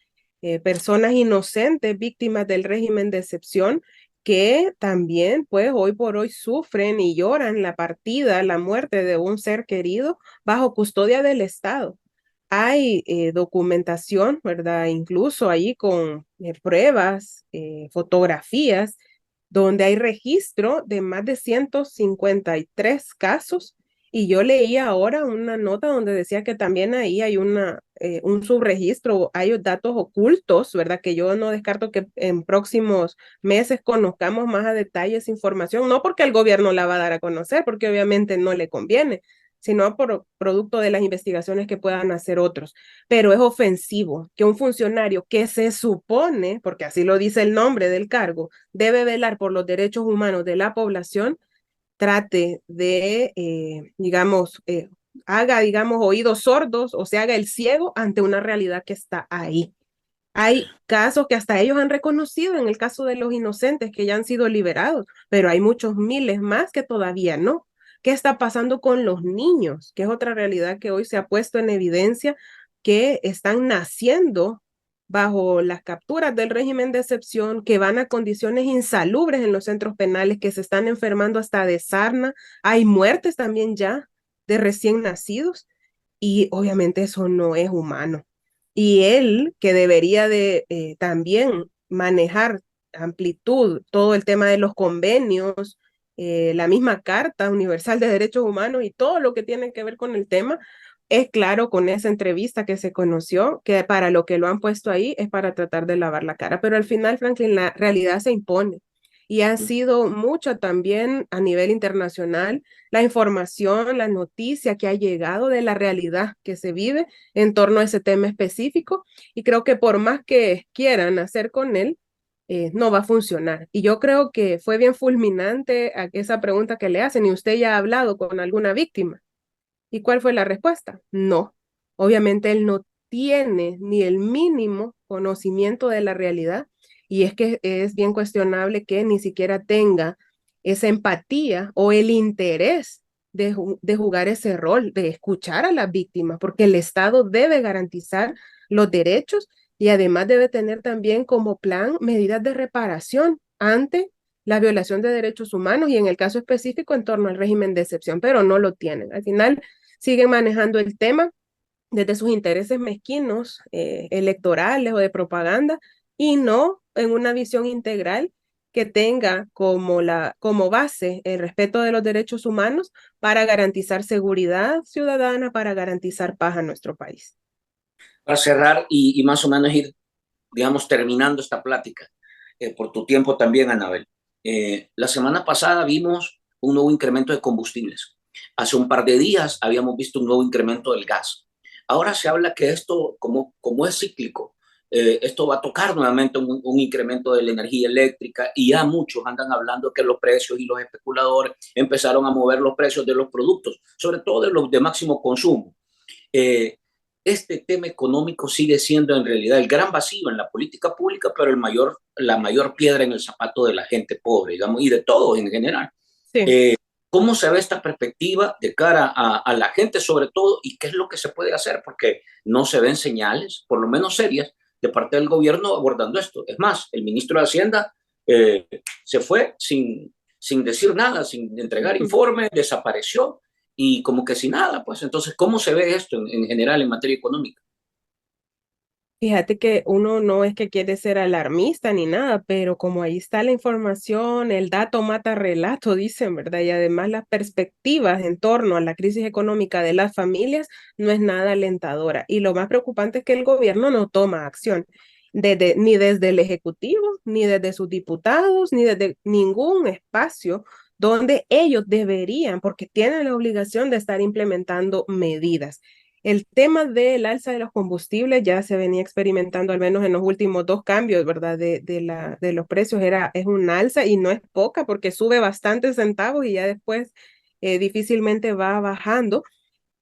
personas inocentes, víctimas del régimen de excepción, que también, pues, hoy por hoy sufren y lloran la partida, la muerte de un ser querido bajo custodia del Estado. Hay documentación, ¿verdad? Incluso ahí con pruebas, fotografías, donde hay registro de más de 153 casos. Y yo leí ahora una nota donde decía que también ahí hay un subregistro, hay datos ocultos, ¿verdad? Que yo no descarto que en próximos meses conozcamos más a detalle esa información, no porque el gobierno la va a dar a conocer, porque obviamente no le conviene, sino por producto de las investigaciones que puedan hacer otros. Pero es ofensivo que un funcionario que se supone, porque así lo dice el nombre del cargo, debe velar por los derechos humanos de la población, trate de, digamos, haga, digamos, oídos sordos o se haga el ciego ante una realidad que está ahí. Hay casos que hasta ellos han reconocido, en el caso de los inocentes que ya han sido liberados, pero hay muchos miles más que todavía no. ¿Qué está pasando con los niños? Que es otra realidad que hoy se ha puesto en evidencia, que están naciendo bajo las capturas del régimen de excepción, que van a condiciones insalubres en los centros penales, que se están enfermando hasta de sarna. Hay muertes también ya de recién nacidos y obviamente eso no es humano. Y él, que debería de también manejar amplitud, todo el tema de los convenios, la misma Carta Universal de Derechos Humanos y todo lo que tiene que ver con el tema, es claro con esa entrevista que se conoció, que para lo que lo han puesto ahí es para tratar de lavar la cara. Pero al final, Franklin, la realidad se impone. Y ha sido mucho también a nivel internacional la información, la noticia que ha llegado de la realidad que se vive en torno a ese tema específico. Y creo que por más que quieran hacer con él, no va a funcionar. Y yo creo que fue bien fulminante a esa pregunta que le hacen. ¿Y usted ya ha hablado con alguna víctima? ¿Y cuál fue la respuesta? No. Obviamente él no tiene ni el mínimo conocimiento de la realidad y es que es bien cuestionable que ni siquiera tenga esa empatía o el interés de jugar ese rol, de escuchar a las víctimas, porque el Estado debe garantizar los derechos y además debe tener también como plan medidas de reparación ante la violación de derechos humanos y en el caso específico en torno al régimen de excepción, pero no lo tienen. Al final siguen manejando el tema desde sus intereses mezquinos, electorales o de propaganda, y no en una visión integral que tenga como base el respeto de los derechos humanos para garantizar seguridad ciudadana, para garantizar paz a nuestro país. Para cerrar y más o menos ir, digamos, terminando esta plática, por tu tiempo también, Anabel. La semana pasada vimos un nuevo incremento de combustibles. Hace un par de días habíamos visto un nuevo incremento del gas. Ahora se habla que esto, como es cíclico, esto va a tocar nuevamente un incremento de la energía eléctrica y ya muchos andan hablando que los precios y los especuladores empezaron a mover los precios de los productos, sobre todo de los de máximo consumo. Eh, este tema económico sigue siendo en realidad el gran vacío en la política pública, pero la mayor piedra en el zapato de la gente pobre, digamos, y de todos en general. Sí. Eh, ¿Cómo se ve esta perspectiva de cara a la gente sobre todo y qué es lo que se puede hacer? Porque no se ven señales, por lo menos serias, de parte del gobierno abordando esto. Es más, el ministro de Hacienda se fue sin decir nada, sin entregar informes, desapareció y como que sin nada, pues entonces, ¿cómo se ve esto en general en materia económica? Fíjate que uno no es que quiere ser alarmista ni nada, pero como ahí está la información, el dato mata relato, dicen, ¿verdad? Y además las perspectivas en torno a la crisis económica de las familias no es nada alentadora. Y lo más preocupante es que el gobierno no toma acción, ni desde el Ejecutivo, ni desde sus diputados, ni desde ningún espacio donde ellos deberían, porque tienen la obligación de estar implementando medidas. El tema del alza de los combustibles ya se venía experimentando al menos en los últimos dos cambios, ¿verdad? De los precios es un alza y no es poca porque sube bastantes centavos y ya después difícilmente va bajando.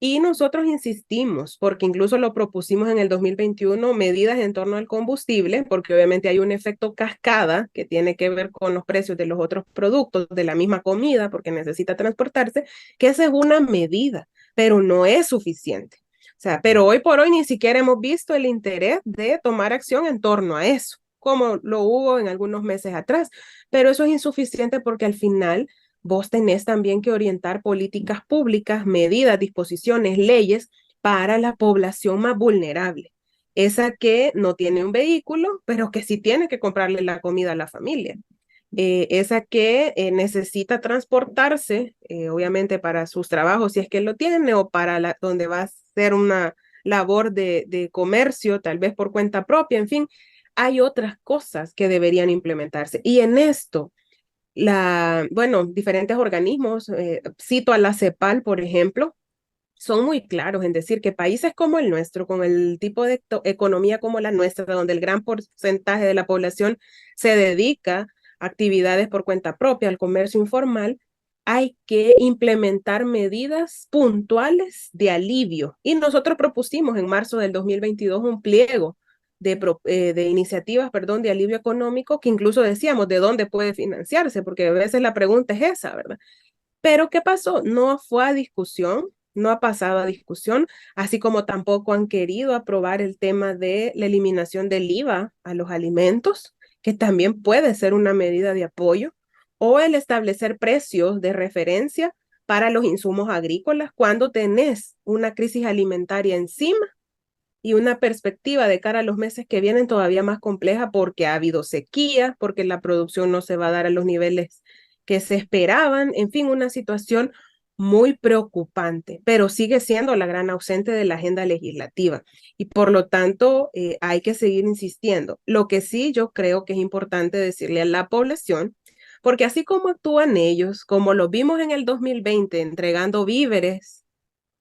Y nosotros insistimos, porque incluso lo propusimos en el 2021, medidas en torno al combustible, porque obviamente hay un efecto cascada que tiene que ver con los precios de los otros productos, de la misma comida, porque necesita transportarse, que esa es una medida, pero no es suficiente. O sea, pero hoy por hoy ni siquiera hemos visto el interés de tomar acción en torno a eso, como lo hubo en algunos meses atrás, pero eso es insuficiente porque al final vos tenés también que orientar políticas públicas, medidas, disposiciones, leyes para la población más vulnerable. Esa que no tiene un vehículo, pero que sí tiene que comprarle la comida a la familia. Esa que necesita transportarse, obviamente para sus trabajos, si es que lo tiene, o para donde va a ser una labor de comercio, tal vez por cuenta propia, en fin, hay otras cosas que deberían implementarse. Y en esto, bueno, diferentes organismos, cito a la CEPAL, por ejemplo, son muy claros en decir que países como el nuestro, con el tipo de economía como la nuestra, donde el gran porcentaje de la población se dedica a actividades por cuenta propia, al comercio informal, hay que implementar medidas puntuales de alivio. Y nosotros propusimos en marzo del 2022 un pliego de iniciativas, perdón, de alivio económico, que incluso decíamos de dónde puede financiarse, porque a veces la pregunta es esa, ¿verdad? Pero ¿qué pasó? No fue a discusión, no ha pasado a discusión, así como tampoco han querido aprobar el tema de la eliminación del IVA a los alimentos, que también puede ser una medida de apoyo, o el establecer precios de referencia para los insumos agrícolas cuando tenés una crisis alimentaria encima y una perspectiva de cara a los meses que vienen todavía más compleja porque ha habido sequía, porque la producción no se va a dar a los niveles que se esperaban, en fin, una situación muy preocupante, pero sigue siendo la gran ausente de la agenda legislativa y por lo tanto hay que seguir insistiendo. Lo que sí yo creo que es importante decirle a la población, porque así como actúan ellos, como lo vimos en el 2020 entregando víveres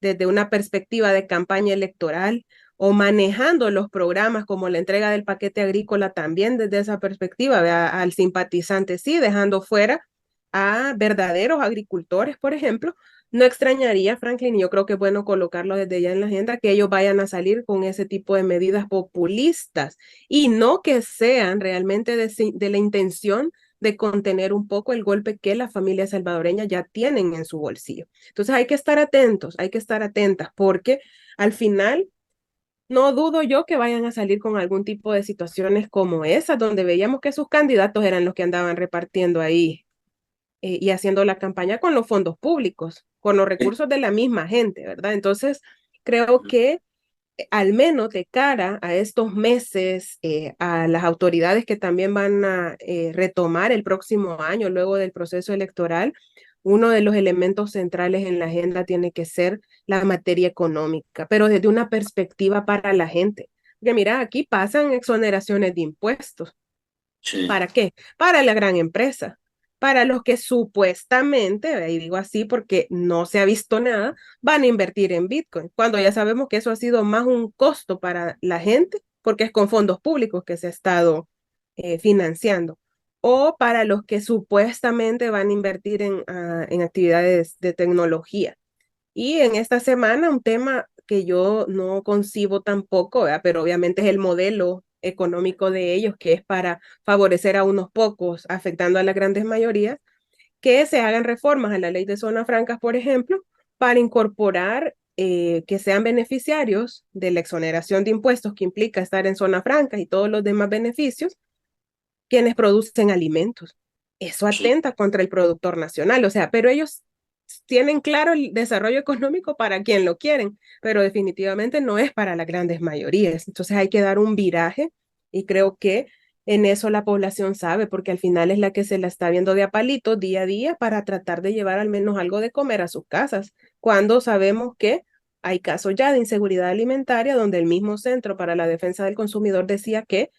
desde una perspectiva de campaña electoral o manejando los programas como la entrega del paquete agrícola también desde esa perspectiva, al simpatizante, sí, dejando fuera a verdaderos agricultores, por ejemplo. No extrañaría, Franklin, y yo creo que es bueno colocarlo desde ya en la agenda, que ellos vayan a salir con ese tipo de medidas populistas y no que sean realmente de la intención de contener un poco el golpe que las familias salvadoreñas ya tienen en su bolsillo. Entonces hay que estar atentos, hay que estar atentas, porque al final no dudo yo que vayan a salir con algún tipo de situaciones como esa, donde veíamos que sus candidatos eran los que andaban repartiendo ahí y haciendo la campaña con los fondos públicos, con los recursos de la misma gente, ¿verdad? Entonces, creo que al menos de cara a estos meses, a las autoridades que también van a retomar el próximo año luego del proceso electoral, uno de los elementos centrales en la agenda tiene que ser la materia económica, pero desde una perspectiva para la gente. Porque mira, aquí pasan exoneraciones de impuestos. Sí. ¿Para qué? Para la gran empresa, para los que supuestamente, y digo así porque no se ha visto nada, van a invertir en Bitcoin, cuando ya sabemos que eso ha sido más un costo para la gente, porque es con fondos públicos que se ha estado financiando, o para los que supuestamente van a invertir en actividades de tecnología. Y en esta semana un tema que yo no concibo tampoco, ¿verdad? Pero obviamente es el modelo económico de ellos, que es para favorecer a unos pocos, afectando a las grandes mayorías, que se hagan reformas a la ley de zonas francas, por ejemplo, para incorporar que sean beneficiarios de la exoneración de impuestos que implica estar en zona franca y todos los demás beneficios, quienes producen alimentos. Eso Sí. atenta contra el productor nacional, o sea, pero ellos tienen claro el desarrollo económico para quien lo quieren, pero definitivamente no es para las grandes mayorías. Entonces hay que dar un viraje y creo que en eso la población sabe, porque al final es la que se la está viendo de a palito día a día para tratar de llevar al menos algo de comer a sus casas, cuando sabemos que hay casos ya de inseguridad alimentaria donde el mismo Centro para la Defensa del Consumidor decía que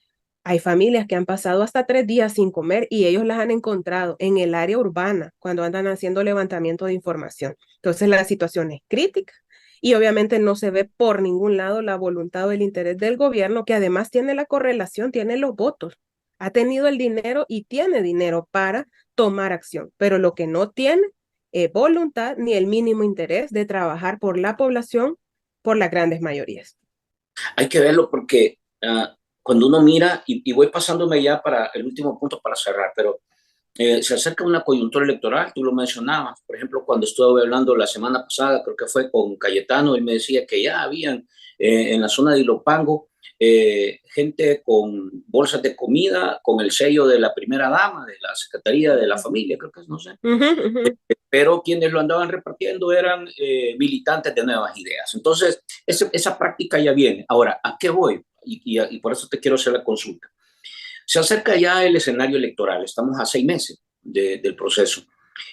hay familias que han pasado hasta 3 días sin comer y ellos las han encontrado en el área urbana cuando andan haciendo levantamiento de información. Entonces la situación es crítica y obviamente no se ve por ningún lado la voluntad o el interés del gobierno, que además tiene la correlación, tiene los votos, ha tenido el dinero y tiene dinero para tomar acción, pero lo que no tiene es voluntad ni el mínimo interés de trabajar por la población, por las grandes mayorías. Hay que verlo porque cuando uno mira, y voy pasándome ya para el último punto para cerrar, pero se acerca una coyuntura electoral, tú lo mencionabas, por ejemplo, cuando estuve hablando la semana pasada, creo que fue con Cayetano, él me decía que ya habían en la zona de Ilopango gente con bolsas de comida, con el sello de la primera dama, de la Secretaría de la Familia, creo que es, no sé, Uh -huh, uh -huh. pero quienes lo andaban repartiendo eran militantes de nuevas ideas. Entonces, esa práctica ya viene. Ahora, ¿a qué voy? Y por eso te quiero hacer la consulta. Se acerca ya el escenario electoral, estamos a 6 meses del proceso.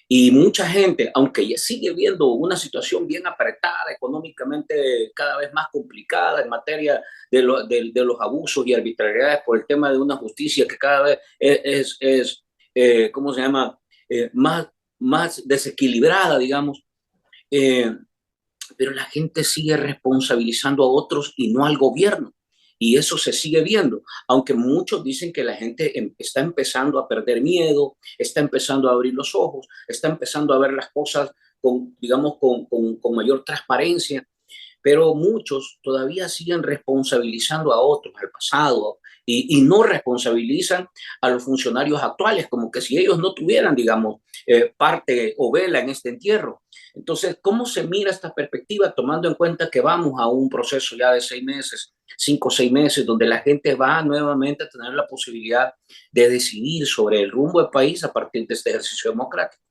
Y mucha gente, aunque ya sigue viendo una situación bien apretada, económicamente cada vez más complicada en materia de los abusos y arbitrariedades por el tema de una justicia que cada vez ¿cómo se llama? Más desequilibrada, digamos. Eh, pero la gente sigue responsabilizando a otros y no al gobierno. Y eso se sigue viendo, aunque muchos dicen que la gente está empezando a perder miedo, está empezando a abrir los ojos, está empezando a ver las cosas con, digamos, con mayor transparencia, pero muchos todavía siguen responsabilizando a otros, al pasado, y no responsabilizan a los funcionarios actuales, como que si ellos no tuvieran, digamos, parte o vela en este entierro. Entonces, ¿cómo se mira esta perspectiva tomando en cuenta que vamos a un proceso ya de 6 meses, 5 o 6 meses, donde la gente va nuevamente a tener la posibilidad de decidir sobre el rumbo del país a partir de este ejercicio democrático?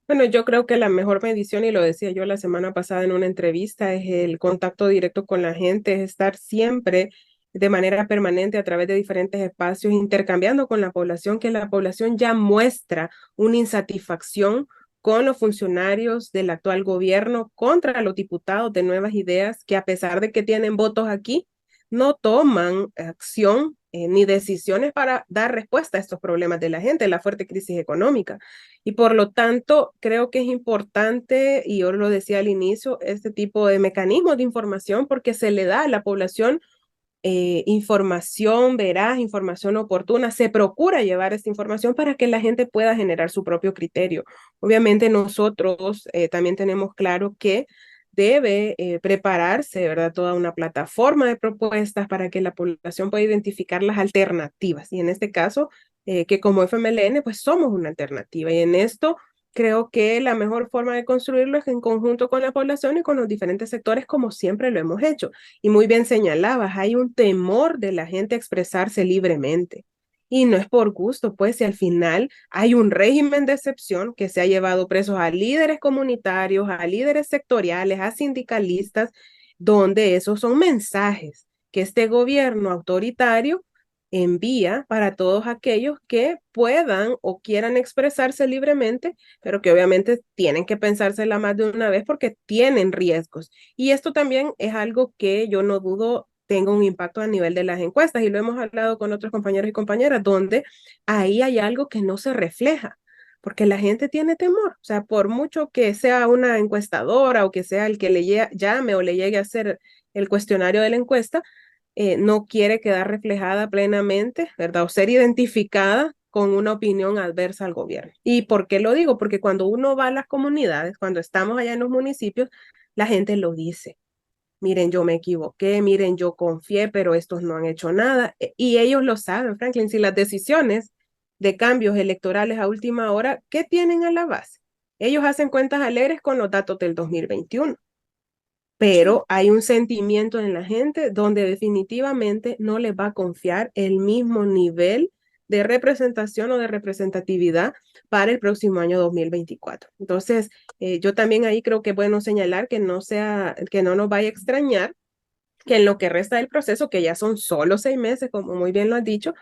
Bueno, yo creo que la mejor medición, y lo decía yo la semana pasada en una entrevista, es el contacto directo con la gente, es estar siempre de manera permanente a través de diferentes espacios, intercambiando con la población, que la población ya muestra una insatisfacción con los funcionarios del actual gobierno contra los diputados de Nuevas Ideas, que a pesar de que tienen votos aquí, no toman acción ni decisiones para dar respuesta a estos problemas de la gente, la fuerte crisis económica. Y por lo tanto, creo que es importante, y yo lo decía al inicio, este tipo de mecanismos de información porque se le da a la población información veraz, información oportuna, se procura llevar esta información para que la gente pueda generar su propio criterio. Obviamente nosotros también tenemos claro que debe prepararse, ¿verdad? Toda una plataforma de propuestas para que la población pueda identificar las alternativas. Y en este caso, que como FMLN, pues somos una alternativa. Y en esto creo que la mejor forma de construirlo es en conjunto con la población y con los diferentes sectores, como siempre lo hemos hecho. Y muy bien señalabas, hay un temor de la gente a expresarse libremente. Y no es por gusto, pues si al final hay un régimen de excepción que se ha llevado presos a líderes comunitarios, a líderes sectoriales, a sindicalistas, donde esos son mensajes que este gobierno autoritario envía para todos aquellos que puedan o quieran expresarse libremente, pero que obviamente tienen que pensársela más de una vez porque tienen riesgos. Y esto también es algo que yo no dudo tenga un impacto a nivel de las encuestas y lo hemos hablado con otros compañeros y compañeras, donde ahí hay algo que no se refleja, porque la gente tiene temor. O sea, por mucho que sea una encuestadora o que sea el que le llame o le llegue a hacer el cuestionario de la encuesta, no quiere quedar reflejada plenamente, ¿verdad? O ser identificada con una opinión adversa al gobierno. ¿Y por qué lo digo? Porque cuando uno va a las comunidades, cuando estamos allá en los municipios, la gente lo dice. Miren, yo me equivoqué, miren, yo confié, pero estos no han hecho nada. Y ellos lo saben, Franklin, si las decisiones de cambios electorales a última hora, ¿qué tienen a la base? Ellos hacen cuentas alegres con los datos del 2021, Sí. pero hay un sentimiento en la gente donde definitivamente no les va a confiar el mismo nivel de representación o de representatividad para el próximo año 2024. Entonces, yo también ahí creo que es bueno señalar que no nos vaya a extrañar que en lo que resta del proceso, que ya son solo 6 meses, como muy bien lo has dicho,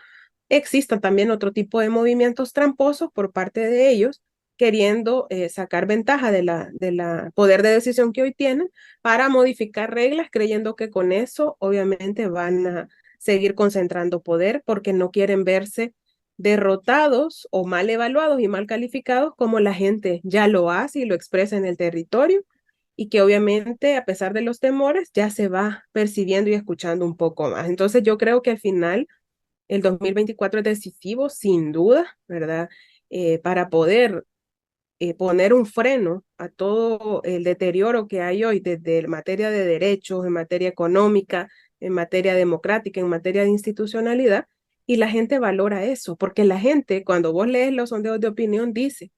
exista también otro tipo de movimientos tramposos por parte de ellos, queriendo sacar ventaja de la poder de decisión que hoy tienen para modificar reglas, creyendo que con eso obviamente van a seguir concentrando poder porque no quieren verse derrotados o mal evaluados y mal calificados como la gente ya lo hace y lo expresa en el territorio y que obviamente a pesar de los temores ya se va percibiendo y escuchando un poco más. Entonces yo creo que al final el 2024 es decisivo, sin duda, ¿verdad? Para poder poner un freno a todo el deterioro que hay hoy desde en materia de derechos, en materia económica, en materia democrática, en materia de institucionalidad, y la gente valora eso, porque la gente, cuando vos lees los sondeos de opinión, dice,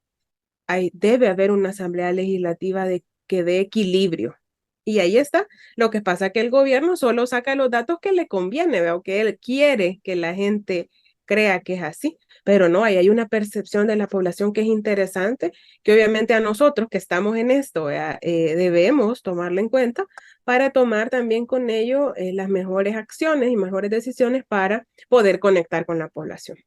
debe haber una asamblea legislativa que dé equilibrio. Y ahí está. Lo que pasa es que el gobierno solo saca los datos que le conviene, ¿veo? Que él quiere que la gente crea que es así, pero no, ahí hay una percepción de la población que es interesante, que obviamente a nosotros que estamos en esto debemos tomarla en cuenta para tomar también con ello las mejores acciones y mejores decisiones para poder conectar con la población.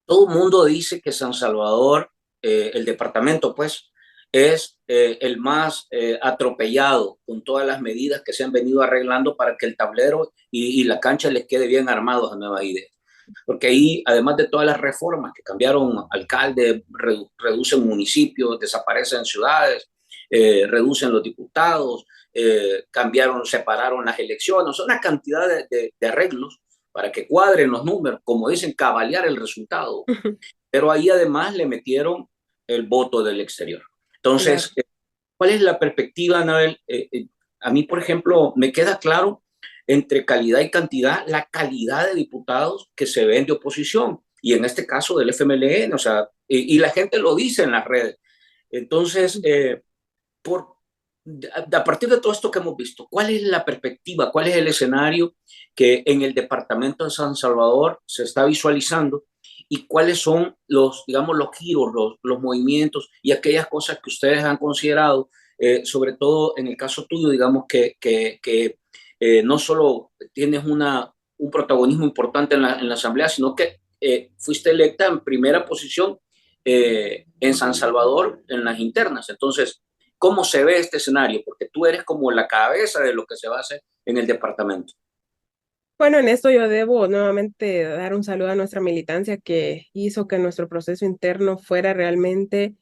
Todo el mundo dice que San Salvador, el departamento, pues, es el más atropellado con todas las medidas que se han venido arreglando para que el tablero y la cancha les quede bien armados a Nuevas Ideas. Porque ahí, además de todas las reformas que cambiaron alcaldes, reducen municipios, desaparecen ciudades, reducen los diputados, cambiaron, separaron las elecciones, una cantidad de arreglos para que cuadren los números, como dicen, cabalear el resultado. Pero ahí además le metieron el voto del exterior. Claro. Entonces, ¿cuál es la perspectiva, Anabel? A mí, por ejemplo, me queda claro entre calidad y cantidad, la calidad de diputados que se ven de oposición, y en este caso del FMLN, o sea, y la gente lo dice en las redes. Entonces, por, a partir de todo esto que hemos visto, ¿cuál es la perspectiva, cuál es el escenario que en el departamento de San Salvador se está visualizando y cuáles son los, digamos, los giros, los movimientos y aquellas cosas que ustedes han considerado, sobre todo en el caso tuyo, digamos, que no solo tienes un protagonismo importante en la Asamblea, sino que fuiste electa en primera posición en San Salvador en las internas. Entonces, ¿cómo se ve este escenario? Porque tú eres como la cabeza de lo que se va a hacer en el departamento. Bueno, en esto yo debo nuevamente dar un saludo a nuestra militancia que hizo que nuestro proceso interno fuera realmente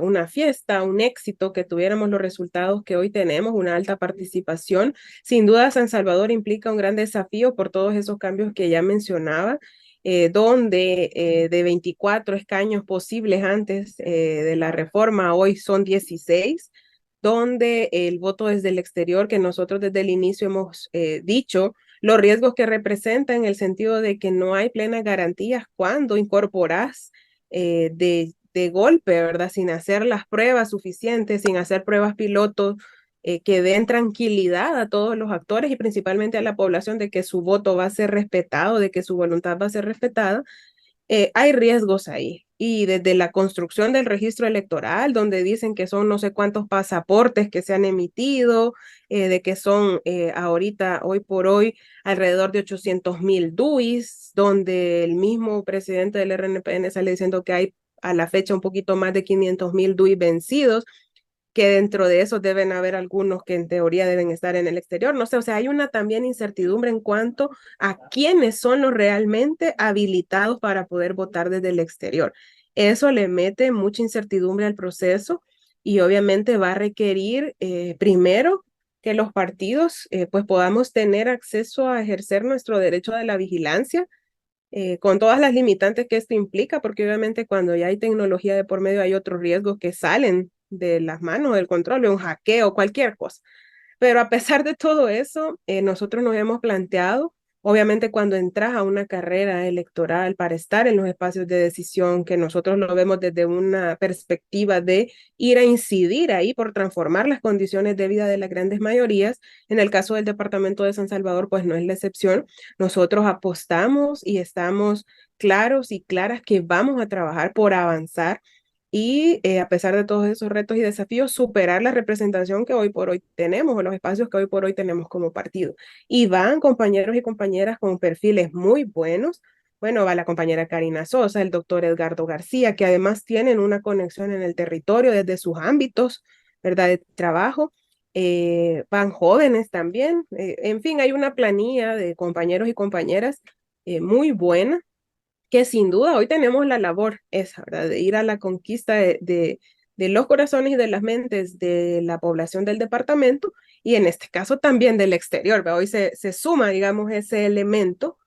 una fiesta, un éxito, que tuviéramos los resultados que hoy tenemos, una alta participación. Sin duda, San Salvador implica un gran desafío por todos esos cambios que ya mencionaba, donde de 24 escaños posibles antes de la reforma, hoy son 16, donde el voto desde el exterior, que nosotros desde el inicio hemos dicho, los riesgos que representa en el sentido de que no hay plenas garantías cuando incorporas de golpe, ¿verdad? Sin hacer las pruebas suficientes, sin hacer pruebas pilotos que den tranquilidad a todos los actores y principalmente a la población de que su voto va a ser respetado, de que su voluntad va a ser respetada. Hay riesgos ahí. Y desde la construcción del registro electoral, donde dicen que son no sé cuántos pasaportes que se han emitido, de que son ahorita, hoy por hoy, alrededor de 800,000 DUIs, donde el mismo presidente del RNPN sale diciendo que hay a la fecha un poquito más de 500,000 DUI vencidos, que dentro de esos deben haber algunos que en teoría deben estar en el exterior. No sé, o sea, hay una también incertidumbre en cuanto a quiénes son los realmente habilitados para poder votar desde el exterior. Eso le mete mucha incertidumbre al proceso y obviamente va a requerir primero que los partidos pues podamos tener acceso a ejercer nuestro derecho de la vigilancia, con todas las limitantes que esto implica, porque obviamente cuando ya hay tecnología de por medio hay otros riesgos que salen de las manos del control, un hackeo, cualquier cosa. Pero a pesar de todo eso, nosotros nos hemos planteado, obviamente cuando entras a una carrera electoral para estar en los espacios de decisión, que nosotros lo vemos desde una perspectiva de ir a incidir ahí por transformar las condiciones de vida de las grandes mayorías. En el caso del departamento de San Salvador, pues no es la excepción. Nosotros apostamos y estamos claros y claras que vamos a trabajar por avanzar y a pesar de todos esos retos y desafíos, superar la representación que hoy por hoy tenemos o los espacios que hoy por hoy tenemos como partido. Y van compañeros y compañeras con perfiles muy buenos. Bueno, va la compañera Karina Sosa, el doctor Edgardo García, que además tienen una conexión en el territorio desde sus ámbitos, ¿verdad?, de trabajo. Van jóvenes también. En fin, hay una planilla de compañeros y compañeras muy buena, que sin duda hoy tenemos la labor esa, ¿verdad? De ir a la conquista de los corazones y de las mentes de la población del departamento y en este caso también del exterior, ¿verdad? Hoy se suma, digamos, ese elemento,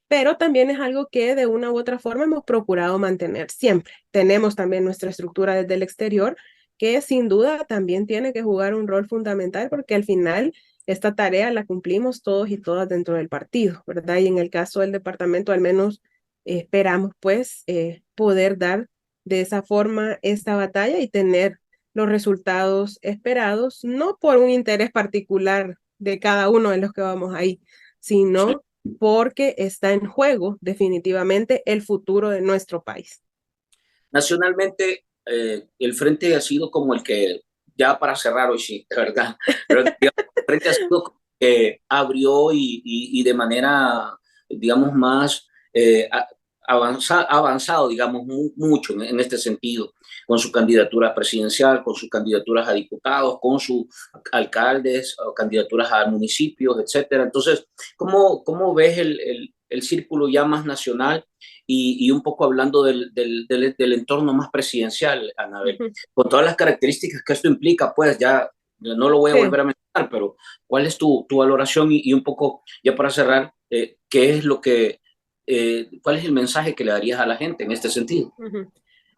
pero también es algo que de una u otra forma hemos procurado mantener siempre. Tenemos también nuestra estructura desde el exterior, que sin duda también tiene que jugar un rol fundamental porque al final esta tarea la cumplimos todos y todas dentro del partido, ¿verdad? Y en el caso del departamento, al menos esperamos pues poder dar de esa forma esta batalla y tener los resultados esperados, no por un interés particular de cada uno de los que vamos ahí, Sí. sino porque está en juego definitivamente el futuro de nuestro país. Nacionalmente, el Frente ha sido como el que, ya para cerrar hoy sí, de verdad, pero digamos, el Frente ha sido como el que abrió y de manera, digamos, más avanzado, digamos, mucho en este sentido, con su candidatura presidencial, con sus candidaturas a diputados, con sus alcaldes, o candidaturas a municipios, etcétera. Entonces, ¿cómo ves el círculo ya más nacional? Y un poco hablando del entorno más presidencial, Anabel, Ujú. con todas las características que esto implica, pues ya no lo voy a Sí. volver a mencionar, pero ¿cuál es tu valoración y un poco, ya para cerrar, qué es lo que, cuál es el mensaje que le darías a la gente en este sentido? Ujú.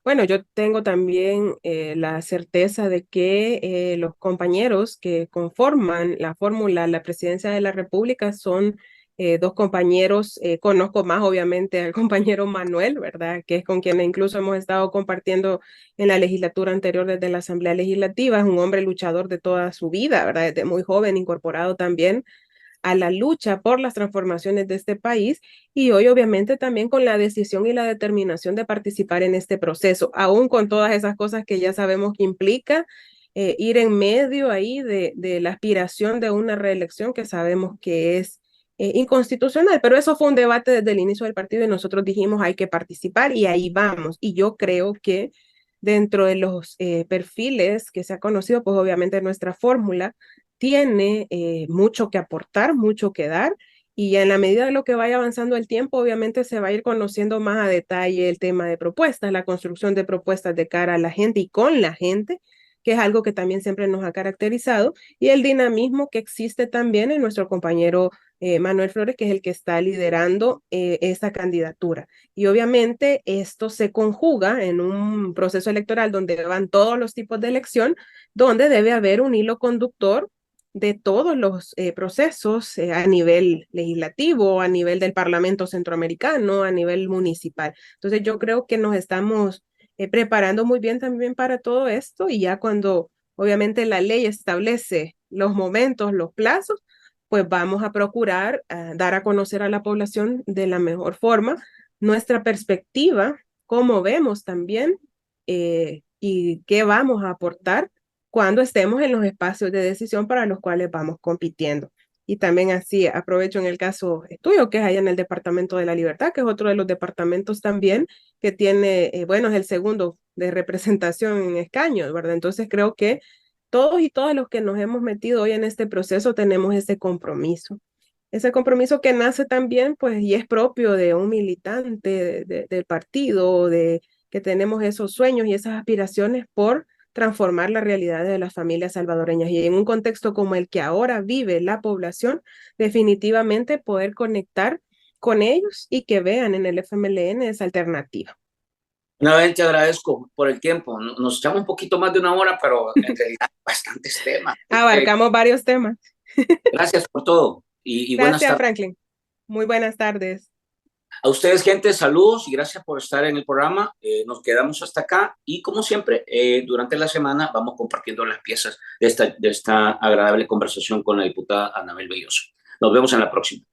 Bueno, yo tengo también la certeza de que los compañeros que conforman la fórmula, la presidencia de la República, son dos compañeros. Conozco más, obviamente, al compañero Manuel, ¿verdad? Que es con quien incluso hemos estado compartiendo en la legislatura anterior desde la Asamblea Legislativa. Es un hombre luchador de toda su vida, ¿verdad? Desde muy joven, incorporado también a la lucha por las transformaciones de este país y hoy obviamente también con la decisión y la determinación de participar en este proceso, aún con todas esas cosas que ya sabemos que implica ir en medio ahí de la aspiración de una reelección que sabemos que es inconstitucional, pero eso fue un debate desde el inicio del partido y nosotros dijimos hay que participar y ahí vamos. Y yo creo que dentro de los perfiles que se ha conocido, pues obviamente nuestra fórmula tiene mucho que aportar, mucho que dar, y en la medida de lo que vaya avanzando el tiempo, obviamente se va a ir conociendo más a detalle el tema de propuestas, la construcción de propuestas de cara a la gente y con la gente, que es algo que también siempre nos ha caracterizado, y el dinamismo que existe también en nuestro compañero Manuel Flores, que es el que está liderando esta candidatura. Y obviamente esto se conjuga en un proceso electoral donde van todos los tipos de elección, donde debe haber un hilo conductor de todos los procesos a nivel legislativo, a nivel del Parlamento Centroamericano, a nivel municipal. Entonces yo creo que nos estamos preparando muy bien también para todo esto y ya cuando obviamente la ley establece los momentos, los plazos, pues vamos a procurar dar a conocer a la población de la mejor forma nuestra perspectiva, cómo vemos también y qué vamos a aportar cuando estemos en los espacios de decisión para los cuales vamos compitiendo. Y también así aprovecho en el caso tuyo, que es allá en el Departamento de la Libertad, que es otro de los departamentos también que tiene, bueno, es el segundo de representación en escaños, ¿verdad? Entonces creo que todos y todas los que nos hemos metido hoy en este proceso tenemos ese compromiso que nace también, pues, y es propio de un militante del partido, de que tenemos esos sueños y esas aspiraciones por transformar la realidad de las familias salvadoreñas. Y en un contexto como el que ahora vive la población, definitivamente poder conectar con ellos y que vean en el FMLN esa alternativa. Una vez te agradezco por el tiempo. Nos echamos un poquito más de una hora, pero en realidad bastantes temas. Abarcamos varios temas. Gracias por todo y buenas Gracias, tardes. Franklin. Muy buenas tardes. A ustedes, gente, saludos y gracias por estar en el programa. Nos quedamos hasta acá y como siempre, durante la semana vamos compartiendo las piezas de esta agradable conversación con la diputada Anabel Belloso. Nos vemos en la próxima.